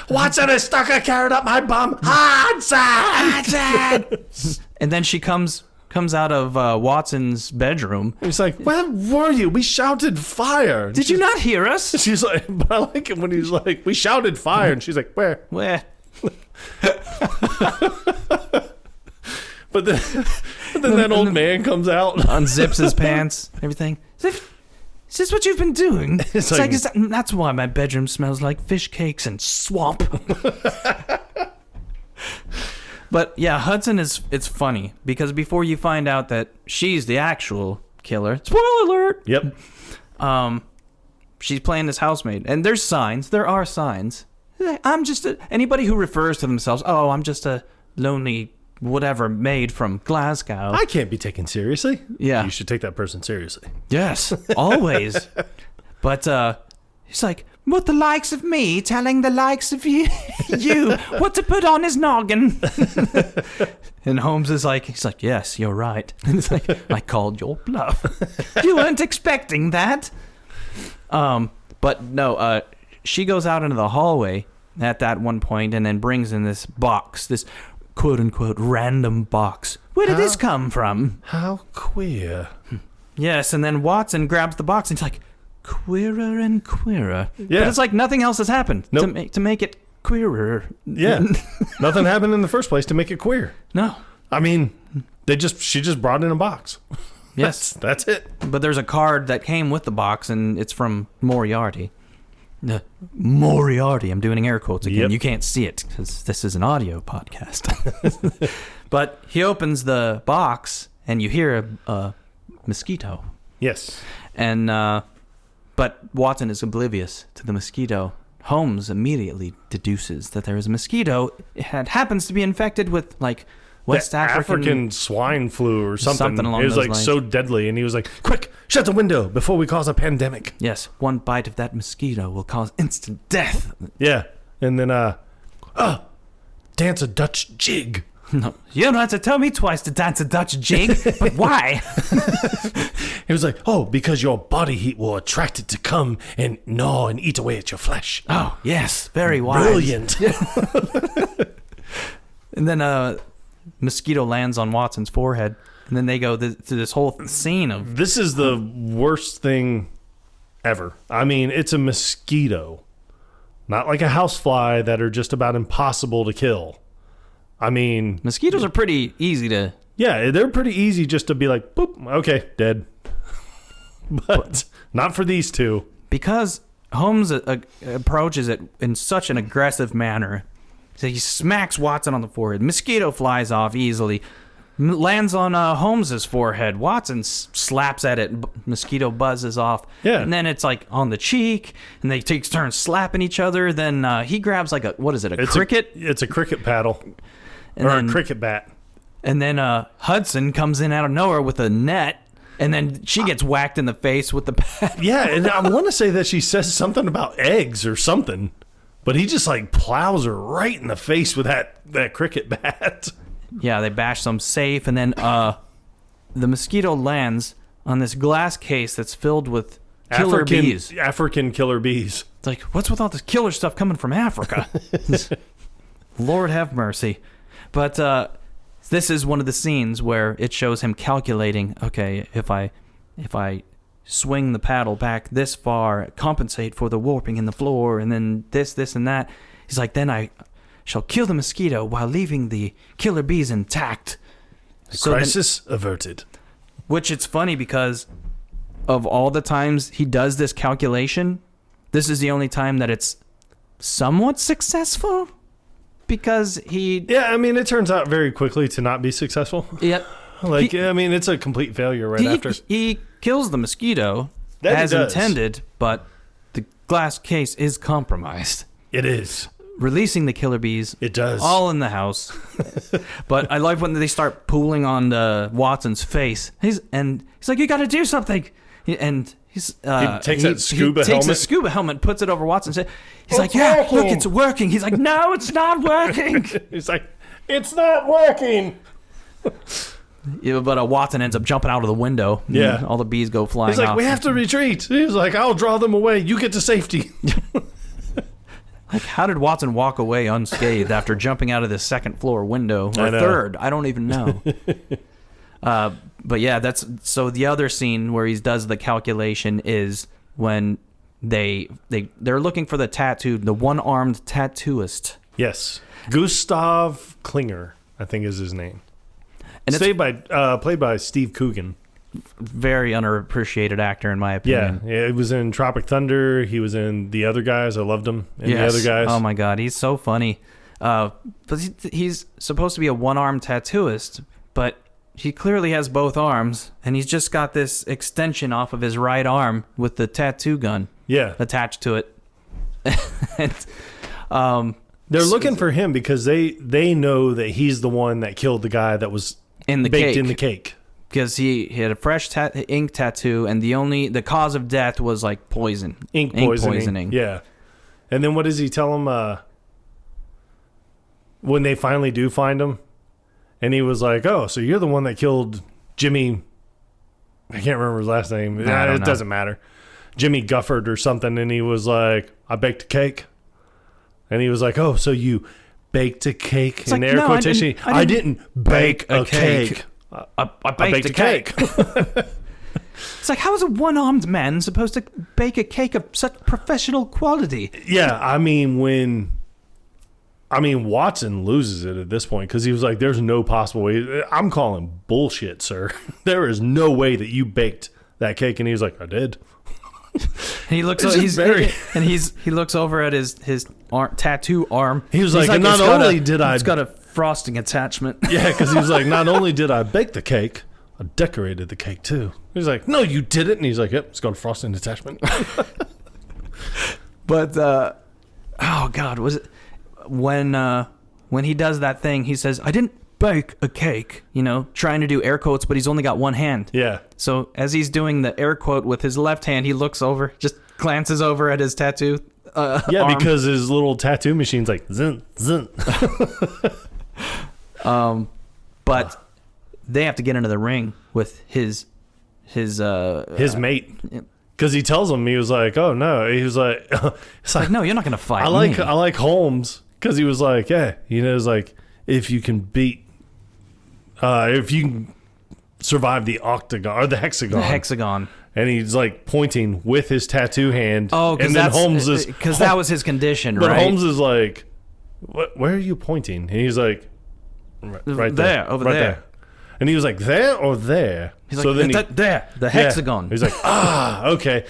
Watson has stuck a carrot up my bum! Hudson! Hudson! And then she comes out of Watson's bedroom. He's like, where were you? We shouted fire. Did you not hear us? She's like, but I like it when he's like, we shouted fire. And she's like, where? Where? But then that old man comes out, unzips his pants, everything. Is this what you've been doing? It's like that's why my bedroom smells like fish cakes and swamp. But yeah, Hudson it's funny because before you find out that she's the actual killer, spoiler alert. Yep. She's playing this housemaid, and there's signs. There are signs. I'm just anybody who refers to themselves. Oh, I'm just a lonely whatever maid from Glasgow. I can't be taken seriously. Yeah. You should take that person seriously. Yes, always. But he's like, what the likes of me telling the likes of you what to put on his noggin. And Holmes is like, he's like, yes, you're right. And he's like, I called your bluff. You weren't expecting that. But no, she goes out into the hallway at that one point and then brings in this box, this quote-unquote random box. Where did this come from? How queer. Yes, and then Watson grabs the box and he's like, queerer and queerer. Yeah. But it's like nothing else has happened Nope. to make it queerer. Yeah. Nothing happened in the first place to make it queer. No. I mean, she just brought in a box. Yes. That's it. But there's a card that came with the box, and it's from Moriarty. Moriarty. I'm doing air quotes again. Yep. You can't see it because this is an audio podcast. But he opens the box, and you hear a mosquito. Yes. And but Watson is oblivious to the mosquito. Holmes immediately deduces that there is a mosquito. It happens to be infected with like West African swine flu or something. Something along it was those like lines. so deadly, and he was like, "Quick, shut the window before we cause a pandemic." Yes, one bite of that mosquito will cause instant death. Yeah, and then dance a Dutch jig. No, you don't have to tell me twice to dance a Dutch jig. But why? He was like, "Oh, because your body heat will attract it to come and gnaw and eat away at your flesh." Oh, yes, very wise. Brilliant. And then mosquito lands on Watson's forehead, and then they go through this whole scene of... This is the worst thing ever. I mean, it's a mosquito, not like a housefly that are just about impossible to kill. I mean... Mosquitoes are pretty easy to... Yeah, they're pretty easy just to be like, boop, okay, dead. But not for these two. Because Holmes approaches it in such an aggressive manner. So he smacks Watson on the forehead. Mosquito flies off easily. Lands on Holmes's forehead. Watson slaps at it. Mosquito buzzes off. Yeah. And then it's like on the cheek. And they take turns slapping each other. Then he grabs like a cricket? It's a cricket paddle. And or then, a cricket bat. And then Hudson comes in out of nowhere with a net. And then she gets whacked in the face with the bat. Yeah, and I want to say that she says something about eggs or something. But he just like plows her right in the face with that cricket bat. Yeah, they bash some safe, and then the mosquito lands on this glass case that's filled with killer bees. African killer bees. It's like, what's with all this killer stuff coming from Africa? Lord have mercy. But this is one of the scenes where it shows him calculating, okay, if I swing the paddle back this far, compensate for the warping in the floor, and then this, and that. He's like, then I shall kill the mosquito while leaving the killer bees intact. Crisis averted. Which it's funny because of all the times he does this calculation, this is the only time that it's somewhat successful. because he... Yeah, I mean, it turns out very quickly to not be successful. Yeah. Like, I mean, it's a complete failure after. He kills the mosquito That as he does. intended, but the glass case is compromised. It is. Releasing the killer bees. It does. All in the house. But I like when they start pooling on Watson's face. He's like, you got to do something. He takes that scuba helmet. Takes the scuba helmet, puts it over Watson's head. He's like, yeah, look, it's working. He's like, no, it's not working. He's like, it's not working. Yeah, but Watson ends up jumping out of the window. Yeah. All the bees go flying off. He's like, we have to retreat. He's like, I'll draw them away. You get to safety. Like, how did Watson walk away unscathed after jumping out of the second floor window or third? I don't even know. But yeah, so the other scene where he does the calculation is when they're looking for the one-armed tattooist. Yes, Gustav Klinger, I think is his name. And it's played by Steve Coogan. Very underappreciated actor, in my opinion. Yeah, he was in Tropic Thunder. He was in The Other Guys. I loved him in The Other Guys. Oh my God, he's so funny. But he's supposed to be a one-armed tattooist, but he clearly has both arms, and he's just got this extension off of his right arm with the tattoo gun attached to it. They're looking for him because they know that he's the one that killed the guy that was baked in the cake. Because he had a fresh ink tattoo, and the cause of death was like poison. Ink poisoning. Yeah. And then what does he tell him when they finally do find him? And he was like, oh, so you're the one that killed Jimmy. I can't remember his last name. It doesn't matter. Jimmy Gufford or something. And he was like, I baked a cake. And he was like, oh, so you baked a cake? It's in like, air no, quotation. I didn't bake a cake. I baked a cake. It's like, how is a one-armed man supposed to bake a cake of such professional quality? Yeah, I mean, Watson loses it at this point because he was like, there's no possible way. I'm calling bullshit, sir. There is no way that you baked that cake. And he was like, I did. He looks. He looks over at his tattoo arm. He was like, not only did I, it's got a frosting attachment. Yeah, because he was like, not only did I bake the cake, I decorated the cake too. He's like, no, you didn't. And he's like, yep, it's got a frosting attachment. But oh God, was it when he does that thing? He says, I didn't bake a cake, trying to do air quotes, but he's only got one hand. Yeah. So as he's doing the air quote with his left hand, he looks over, just glances over at his tattoo arm. Because his little tattoo machine's like, zin, zin. But they have to get into the ring with his mate. Because he tells him, he was like, oh no. He was like, it's like, no, you're not going to fight me. I like Holmes. Because he was like, yeah, it's like, if you can survive the octagon or the hexagon. And he's like pointing with his tattoo hand. Oh, and then Holmes is because that was his condition, but right? Holmes is like, where are you pointing? And he's like, right there, over there. And he was like, there or there? He's so like, there, the hexagon. He's like, okay.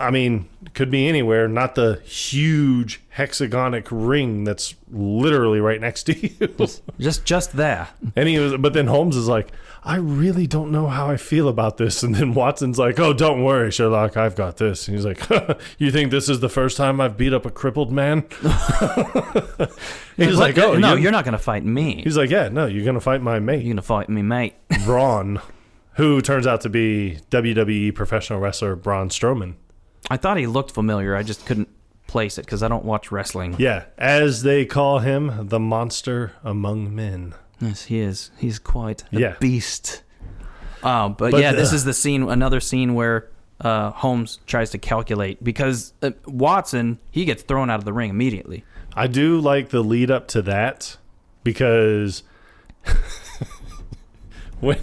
I mean, could be anywhere, not the huge hexagonic ring that's literally right next to you. just there. And but then Holmes is like, I really don't know how I feel about this. And then Watson's like, oh, don't worry, Sherlock, I've got this. And he's like, you think this is the first time I've beat up a crippled man? He's like, oh, no, you're not going to fight me. He's like, yeah, no, you're going to fight my mate. You're going to fight me, mate. Braun, who turns out to be WWE professional wrestler Braun Strowman. I thought he looked familiar. I just couldn't place it because I don't watch wrestling. Yeah, as they call him, the monster among men. Yes, he is. He's quite a beast. But yeah, this is the scene. Another scene where Holmes tries to calculate because Watson, he gets thrown out of the ring immediately. I do like the lead up to that because when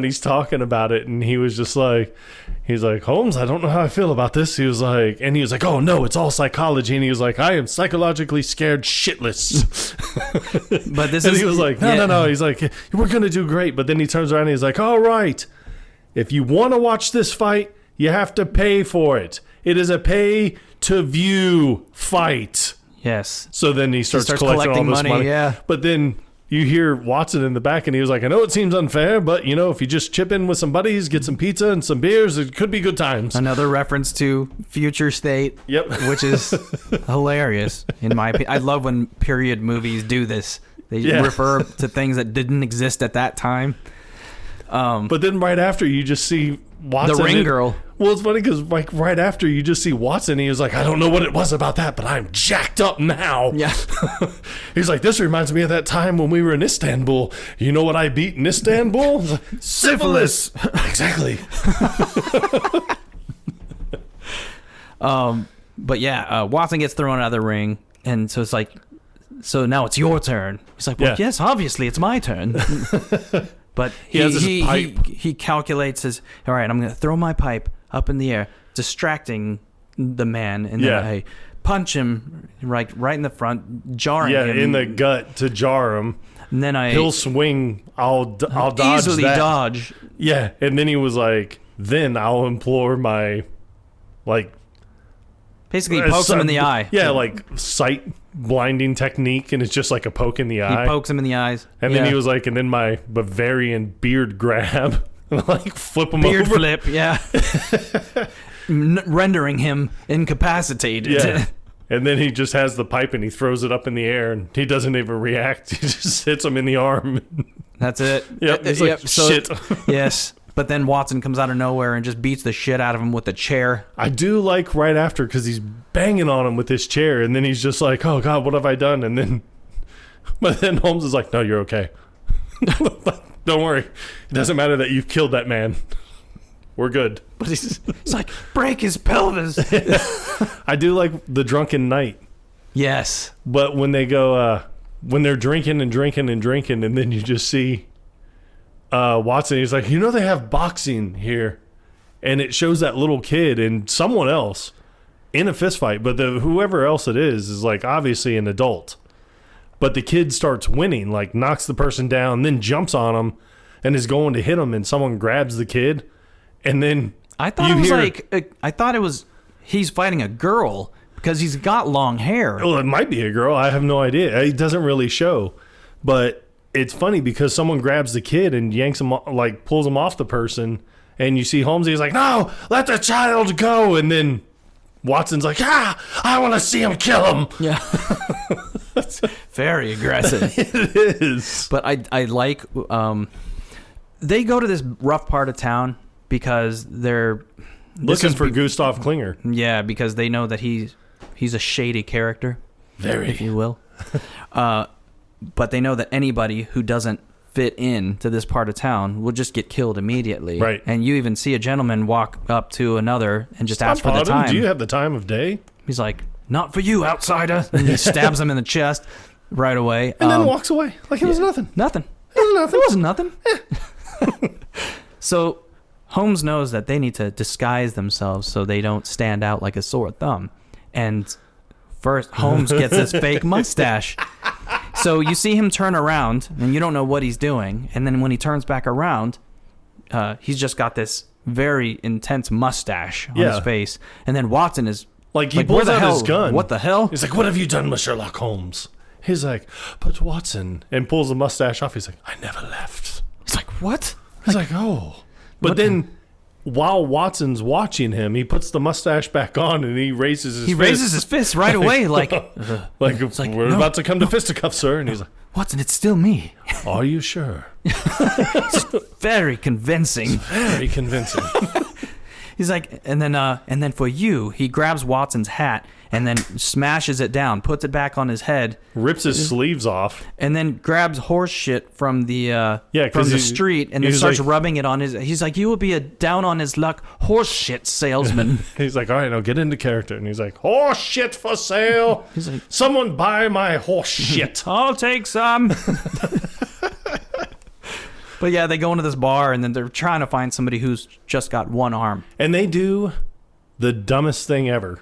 he's talking about it and he was just like, he's like, Holmes, I don't know how I feel about this. He was like, oh no, it's all psychology. And he was like, I am psychologically scared shitless. But he was like, no. He's like, we're going to do great. But then he turns around and he's like, all right, if you want to watch this fight, you have to pay for it. It is a pay to view fight. Yes. So then he starts collecting all this money. Yeah. But then you hear Watson in the back, and he was like, I know it seems unfair, but, if you just chip in with some buddies, get some pizza and some beers, it could be good times. Another reference to Future State. Yep. Which is hilarious, in my opinion. I love when period movies do this. They refer to things that didn't exist at that time. But then right after, you just see Watson. The ring girl. Well, it's funny because right after, you just see Watson. He was like, I don't know what it was about that, but I'm jacked up now. Yeah. He's like, this reminds me of that time when we were in Istanbul. You know what I beat in Istanbul? Like, syphilis. Exactly. But yeah, Watson gets thrown out of the ring, and so it's like, so now it's your turn. He's like, well, yes, obviously it's my turn. But he calculates his, all right, I'm going to throw my pipe up in the air, distracting the man, and then I punch him right in the front, jarring him. Yeah, in the gut to jar him. And then he'll swing, I'll dodge easily that. dodge. Yeah, and then he was like, then I'll implore my, basically he pokes him in the eye. Yeah, sight blinding technique, and it's just like a poke in the eye. He pokes him in the eyes. And then he was like, and then my Bavarian beard grab, and flip him beard over. Beard flip, yeah. Rendering him incapacitated. Yeah. And then he just has the pipe and he throws it up in the air, and he doesn't even react. He just hits him in the arm. That's it. Yep. He's like, shit. Yes. But then Watson comes out of nowhere and just beats the shit out of him with the chair. I do like right after, because he's banging on him with this chair, and then he's just like, oh God, what have I done? But then Holmes is like, no, you're okay. Don't worry. It doesn't matter that you've killed that man. We're good. But he's like, break his pelvis. I do like the drunken night. Yes. But when they go, when they're drinking and drinking and drinking, and then you just see Watson, he's like, they have boxing here, and it shows that little kid and someone else in a fist fight, but whoever else it is like obviously an adult, but the kid starts winning, knocks the person down, then jumps on him and is going to hit him, and someone grabs the kid, and then I thought it was he's fighting a girl because he's got long hair. Well, it might be a girl. I have no idea. It doesn't really show, but it's funny because someone grabs the kid and yanks him, pulls him off the person, and you see Holmes, he's like, no, let the child go. And then Watson's like, I want to see him kill him. Yeah. It's very aggressive. It is. But I like, they go to this rough part of town because they're looking for Gustav Klinger. Yeah, because they know that he's a shady character. Very. If you will. But they know that anybody who doesn't fit in to this part of town will just get killed immediately. Right. And you even see a gentleman walk up to another and just ask for the time. Do you have the time of day? He's like, not for you, outsider. And he stabs him in the chest right away. And then walks away like it was nothing. Nothing. It was nothing. It wasn't nothing. So Holmes knows that they need to disguise themselves so they don't stand out like a sore thumb. And first, Holmes gets this fake mustache. So you see him turn around, and you don't know what he's doing. And then when he turns back around, he's just got this very intense mustache on his face. And then Watson is he pulls out his gun. What the hell? He's like, what have you done with Sherlock Holmes? He's like, but Watson, and pulls the mustache off. He's like, I never left. He's like, what? He's like, oh. But then, while Watson's watching him, he puts the mustache back on, and he raises his fist. He raises his fist right away, like we're about to come to fisticuffs, sir. And he's like, Watson, it's still me. Are you sure? Very convincing. Very convincing. He's like, and then for you, he grabs Watson's hat and then smashes it down, puts it back on his head, rips his sleeves off, and then grabs horse shit from the street and then starts rubbing it on his. He's like, you will be a down on his luck horse shit salesman. He's like, all right, now get into character, and he's like, horse shit for sale. He's like, someone buy my horse shit. I'll take some. But yeah, they go into this bar, and then they're trying to find somebody who's just got one arm. And they do the dumbest thing ever.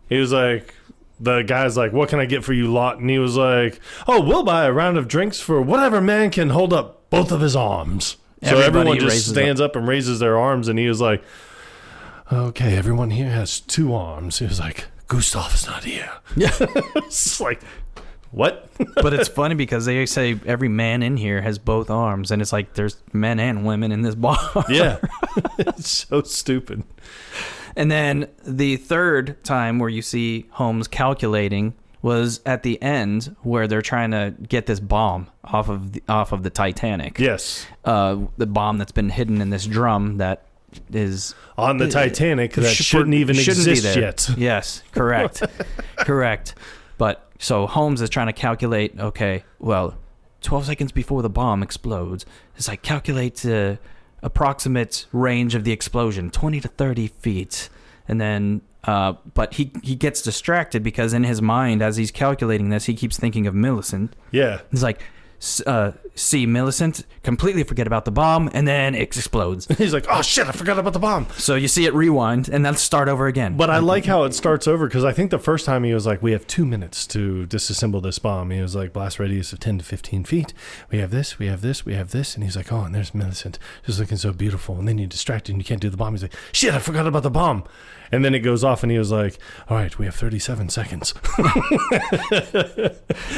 He was like, the guy's like, what can I get for you lot? And he was like, oh, we'll buy a round of drinks for whatever man can hold up both of his arms. So everyone just stands up and raises their arms, and he was like, okay, everyone here has two arms. He was like, Gustav's not here. Yeah. It's like, what? But it's funny because they say every man in here has both arms, and it's like there's men and women in this bar. Yeah. It's so stupid. And then the third time where you see Holmes calculating was at the end where they're trying to get this bomb off of the Titanic. Yes. The bomb that's been hidden in this drum that is on the Titanic that shouldn't exist yet. Yes, correct. Correct. But so Holmes is trying to calculate, okay, well, 12 seconds before the bomb explodes, it's like calculate the approximate range of the explosion, 20 to 30 feet. And then, but he gets distracted because in his mind, as he's calculating this, he keeps thinking of Millicent. Yeah. He's like, see Millicent, completely forget about the bomb, and then it explodes. He's like, oh shit, I forgot about the bomb. So you see it rewind, and then start over again. But I like how it starts over, because I think the first time he was like, we have 2 minutes to disassemble this bomb. He was like, blast radius of 10 to 15 feet. We have this, we have this, we have this. And he's like, oh, and there's Millicent, just looking so beautiful. And then you're distracted and you can't do the bomb. He's like, shit, I forgot about the bomb. And then it goes off, and he was like, all right, we have 37 seconds.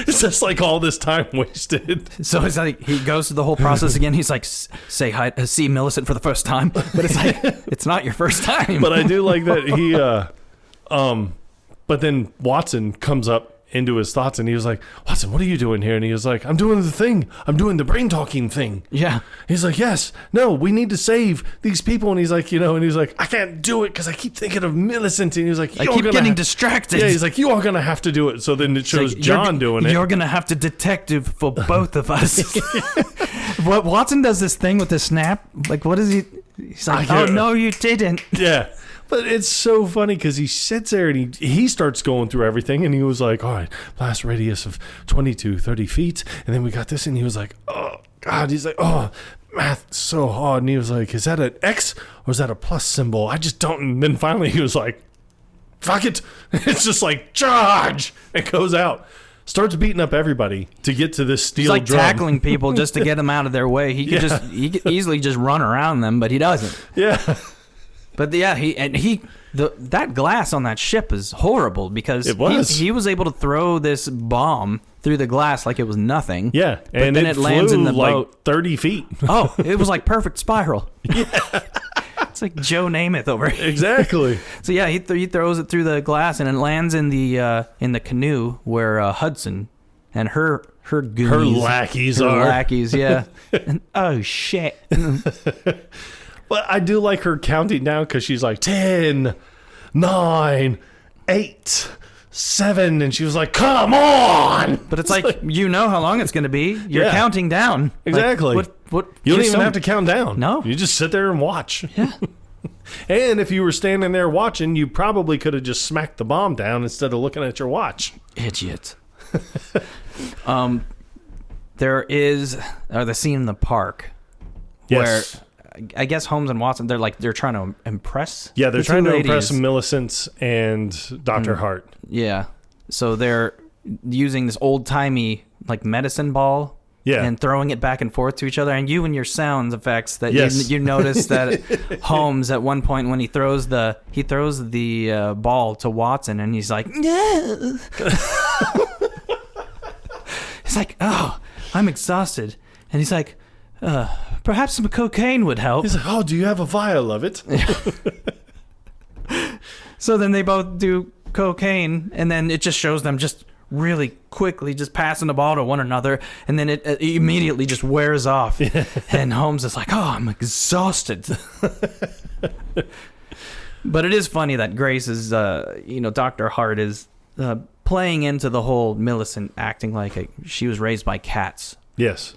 It's just like all this time wasted. So it's like he goes through the whole process again. He's like, say hi, see Millicent for the first time. But it's like, it's not your first time. But I do like that he, but then Watson comes up into his thoughts, and he was like, Watson, what are you doing here? And he was like, I'm doing the thing. I'm doing the brain talking thing. Yeah. He's like, yes, no, we need to save these people. And he's like, and he's like, I can't do it because I keep thinking of Millicent. And he was like, I keep getting distracted. Yeah, he's like, you are going to have to do it. So then it shows like, John doing it. You're going to have to detective for both of us. What Watson does this thing with the snap. Like, what is he? He's like, oh, no, you didn't. Yeah. But it's so funny because he sits there and he starts going through everything, and he was like, all right, blast radius of 20 to 30 feet. And then we got this, and he was like, oh, God. He's like, oh, math is so hard. And he was like, is that an X or is that a plus symbol? I just don't. And then finally he was like, fuck it. It's just like, charge. It goes out. Starts beating up everybody to get to this steel drum. He's like tackling people just to get them out of their way. He could easily just run around them, but he doesn't. Yeah. But yeah, that glass on that ship is horrible because he was able to throw this bomb through the glass like it was nothing. Yeah, but and then it lands in the boat like 30 feet. Oh, it was like perfect spiral. Yeah. It's like Joe Namath over here. Exactly. So yeah, he throws it through the glass and it lands in the canoe where Hudson and her goonies, her lackeys, yeah. And, oh shit. But I do like her counting down because she's like 10, 9, 8, 7, and she was like, come on. But it's like you know how long it's going to be. You're counting down. Exactly. Like, what you don't even have to count down. No. You just sit there and watch. Yeah. And if you were standing there watching, you probably could have just smacked the bomb down instead of looking at your watch. Idiot. There is the scene in the park where I guess Holmes and Watson, they're trying to impress. Yeah, they're trying to impress Millicent and Dr. Hart. Yeah. So they're using this old-timey like medicine ball and throwing it back and forth to each other. And you and your sound effects that you notice that Holmes at one point when he throws the ball to Watson and he's like, no. He's like, oh, I'm exhausted. And he's like, perhaps some cocaine would help. He's like, oh, do you have a vial of it? So then they both do cocaine, and then it just shows them just really quickly just passing the ball to one another, and then it immediately just wears off. Yeah. And Holmes is like, oh, I'm exhausted. But it is funny that Grace is, Dr. Hart is playing into the whole Millicent acting like she was raised by cats. Yes.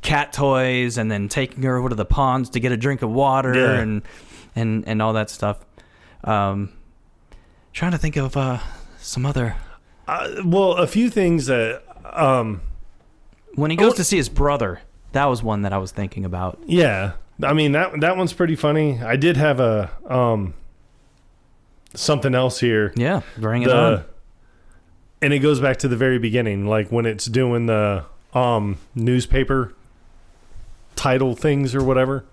Cat toys, and then taking her over to the ponds to get a drink of water and all that stuff. Trying to think of some other... a few things that... when he goes to see his brother, that was one that I was thinking about. Yeah. I mean, that one's pretty funny. I did have a... something else here. Yeah, bring it on. And it goes back to the very beginning, like when it's doing the... newspaper title things or whatever.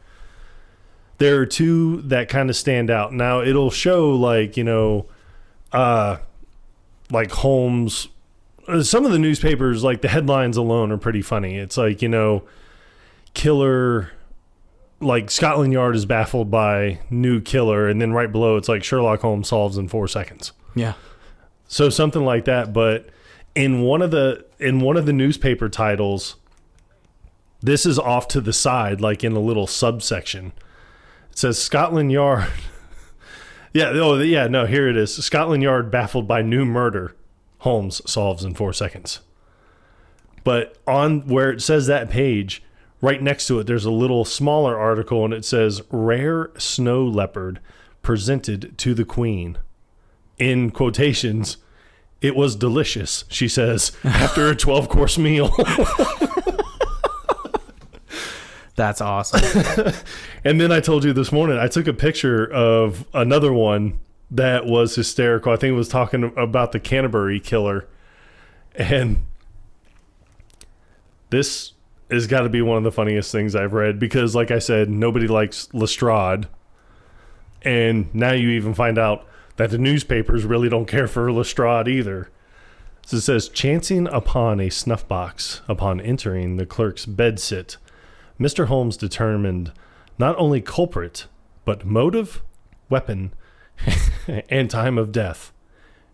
There are two that kind of stand out. Now it'll show like, like Holmes. Some of the newspapers, like the headlines alone, are pretty funny. It's like, killer, like Scotland Yard is baffled by new killer, and then right below it's like Sherlock Holmes solves in 4 seconds. Yeah. So something like that. But in one of the newspaper titles, this is off to the side, like in a little subsection. It says Scotland Yard. Yeah. Oh, yeah. No, here it is. Scotland Yard baffled by new murder. Holmes solves in 4 seconds. But on where it says that page, right next to it, there's a little smaller article, and it says rare snow leopard presented to the Queen. In quotations, it was delicious, she says, after a 12-course meal. That's awesome. And then I told you this morning, I took a picture of another one that was hysterical. I think it was talking about the Canterbury killer. And this has got to be one of the funniest things I've read because, like I said, nobody likes Lestrade. And now you even find out that the newspapers really don't care for Lestrade either. So it says, chancing upon a snuff box upon entering the clerk's bedsit, Mr. Holmes determined not only culprit, but motive, weapon, and time of death.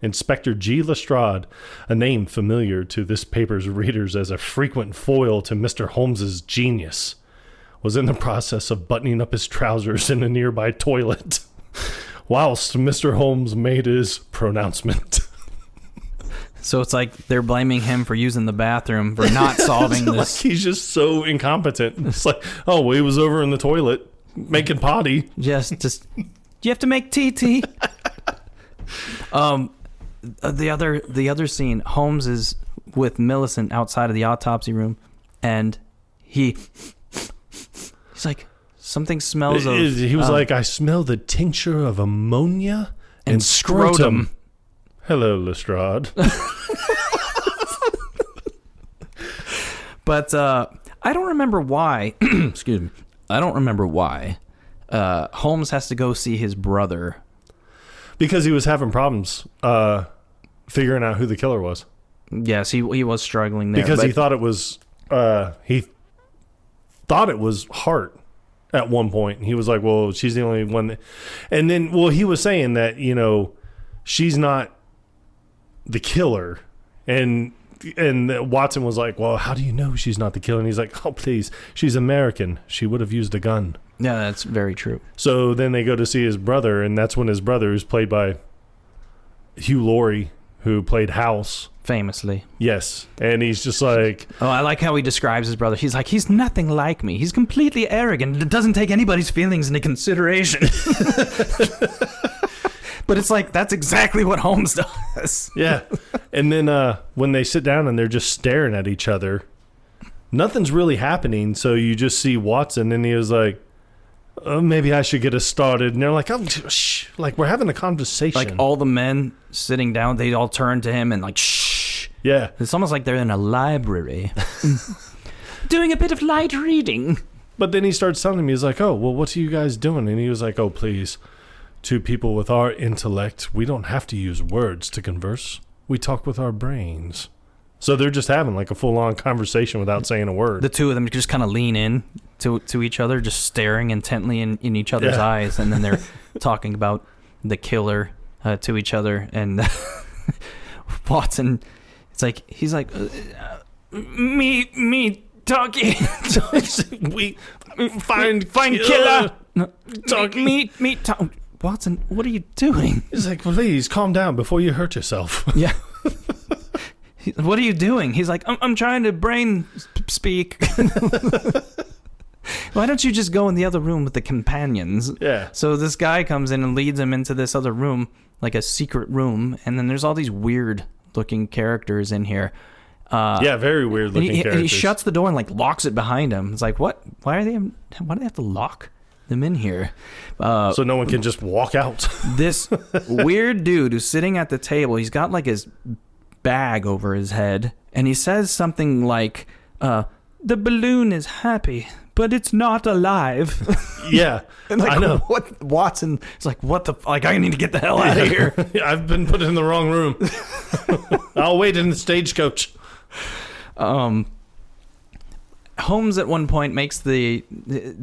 Inspector G. Lestrade, a name familiar to this paper's readers as a frequent foil to Mr. Holmes's genius, was in the process of buttoning up his trousers in a nearby toilet, whilst Mr. Holmes made his pronouncement. So it's like they're blaming him for using the bathroom for not solving this. Like he's just so incompetent. It's like, oh, well, he was over in the toilet making potty. Just you have to make TT. The other scene, Holmes is with Millicent outside of the autopsy room, and he's like, something smells of. He was like, I smell the tincture of ammonia and scrotum. Hello, Lestrade. But I don't remember why. Excuse me. I don't remember why Holmes has to go see his brother. Because he was having problems figuring out who the killer was. Yes, he was struggling there. Because he thought it was Hart at one point. And he was like, well, she's the only one. And then, well, he was saying that, she's not the killer. And Watson was like, well, how do you know she's not the killer? And he's like, oh, please, she's American. She would have used a gun. Yeah, that's very true. So then they go to see his brother, and that's when his brother, who's played by Hugh Laurie, who played House. Famously. Yes. And he's just like... Oh, I like how he describes his brother. He's like, he's nothing like me. He's completely arrogant and doesn't take anybody's feelings into consideration. But it's like, that's exactly what Holmes does. Yeah. And then when they sit down and they're just staring at each other, nothing's really happening. So you just see Watson, and he was like, oh, maybe I should get us started. And they're like, oh, shh. Like, we're having a conversation. Like, all the men sitting down, they all turn to him and like, shh. Yeah. It's almost like they're in a library. Doing a bit of light reading. But then he starts telling me, he's like, oh, well, what are you guys doing? And he was like, oh, please. Two people with our intellect, we don't have to use words to converse. We talk with our brains. So they're just having like a full-on conversation without saying a word. The two of them just kind of lean in to each other, just staring intently in each other's eyes, and then they're talking about the killer to each other. And Watson, he's like, me talking. we find killer. No, talking. Me talking. Watson, what are you doing? He's like, please calm down before you hurt yourself. Yeah. What are you doing? He's like, I'm trying to brain speak. Why don't you just go in the other room with the companions? Yeah. So this guy comes in and leads him into this other room, like a secret room, and then there's all these weird looking characters in here. Yeah, very weird looking characters. And he shuts the door and like locks it behind him. It's like, what? Why do they have to lock them in here? So no one can just walk out. This weird dude who's sitting at the table, he's got like his bag over his head, and he says something like, the balloon is happy but it's not alive. Yeah, And like, I know. what Watson is like, what the, like, I need to get the hell out of here. I've been put in the wrong room. I'll wait in the stagecoach. Holmes at one point makes the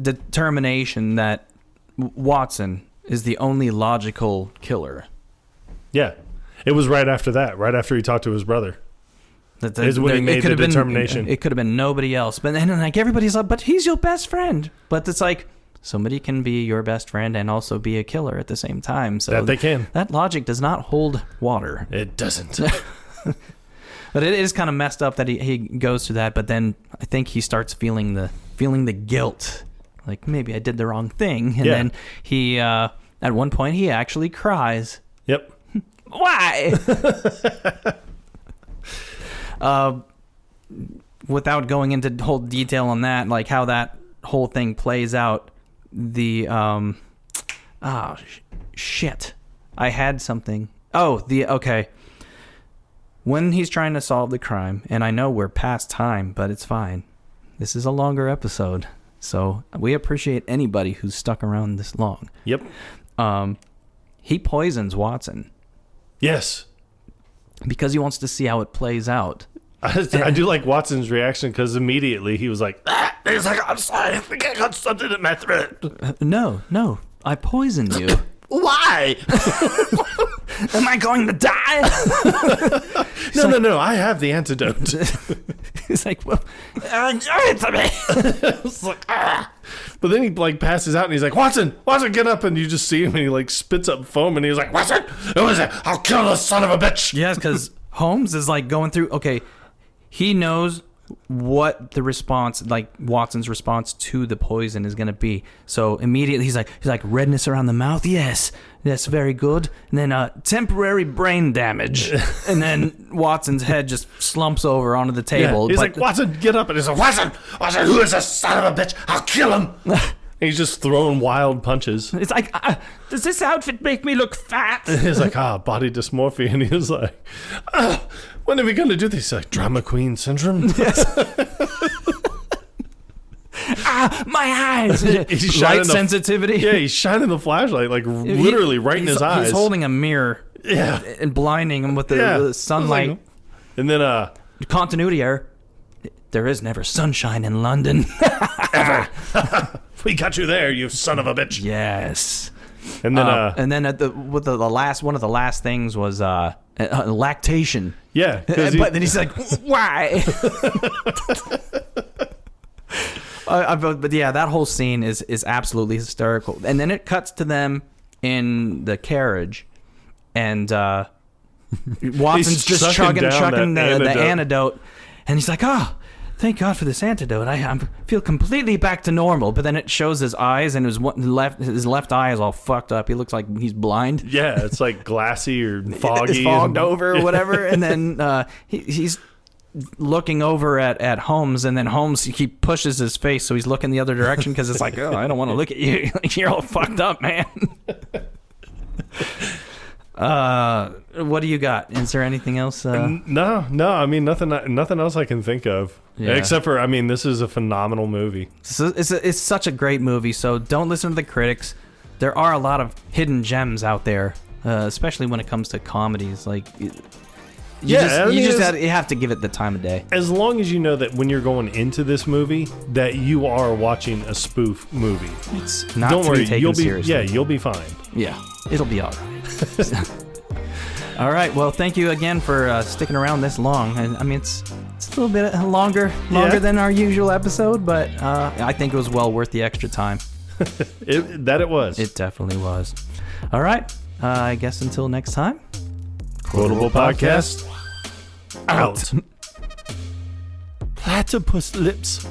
determination that Watson is the only logical killer. Yeah. It was right after that, right after he talked to his brother. Is when he made the determination. It could have been nobody else. But then, like, everybody's like, but he's your best friend. But it's like, somebody can be your best friend and also be a killer at the same time. So that they can. That logic does not hold water. It doesn't. But it is kind of messed up that he goes through that. But then I think he starts feeling the guilt. Like, maybe I did the wrong thing. And then he, at one point, he actually cries. Yep. Why? Without going into whole detail on that, like how that whole thing plays out, shit. I had something. Okay. When he's trying to solve the crime, and I know we're past time, but it's fine. This is a longer episode, so we appreciate anybody who's stuck around this long. Yep. He poisons Watson. Yes. Because he wants to see how it plays out. I do like Watson's reaction because immediately he was like, he's like, I'm sorry, I think I got something in my throat. No, I poisoned you. Why? Am I going to die? No, I have the antidote. He's like, well, give it to me. It's like, ah. But then he like passes out and he's like, Watson, get up. And you just see him and he like spits up foam and he's like, Watson, who is it? I'll kill the son of a bitch. Yes, because Holmes is like going through, okay, he knows what the response, like Watson's response to the poison is going to be. So immediately he's like redness around the mouth. Yes, very good. And then temporary brain damage. And then Watson's head just slumps over onto the table. Yeah. He's like, Watson, get up. And he's like, Watson, who is this son of a bitch? I'll kill him. And he's just throwing wild punches. It's like, does this outfit make me look fat? And he's like, body dysmorphia. And he was like, when are we going to do this? He's like, drama queen syndrome? Yes. My eyes. Light sensitivity. Yeah, he's shining the flashlight, like literally right in his eyes. He's holding a mirror. Yeah. And blinding him with the sunlight. Like, and then, continuity error. There is never sunshine in London. Ever. We got you there, you son of a bitch. Yes. And then, at one of the last things was lactation. Yeah. But then he's like, why? But yeah, that whole scene is absolutely hysterical. And then it cuts to them in the carriage, and Watson's just chugging the antidote, and he's like, thank God for this antidote. I feel completely back to normal. But then it shows his eyes, and his left eye is all fucked up. He looks like he's blind. Yeah, it's like glassy or foggy. It's fogged over or whatever. And then he's looking over at Holmes, and then Holmes, he pushes his face, so he's looking the other direction because it's like, I don't want to look at you. You're all fucked up, man. What do you got? Is there anything else? No. I mean, nothing else I can think of. Yeah. Except for, I mean, this is a phenomenal movie. It's such a great movie. So don't listen to the critics. There are a lot of hidden gems out there, especially when it comes to comedies. Like, you have to give it the time of day. As long as you know that when you're going into this movie, that you are watching a spoof movie. It's not to be taken seriously. Yeah, you'll be fine. Yeah, it'll be all right. All right. Well, thank you again for sticking around this long. I mean, it's a little bit longer than our usual episode, but I think it was well worth the extra time. It was. It definitely was. All right. I guess until next time. Quotable Podcast. Out. Platypus lips.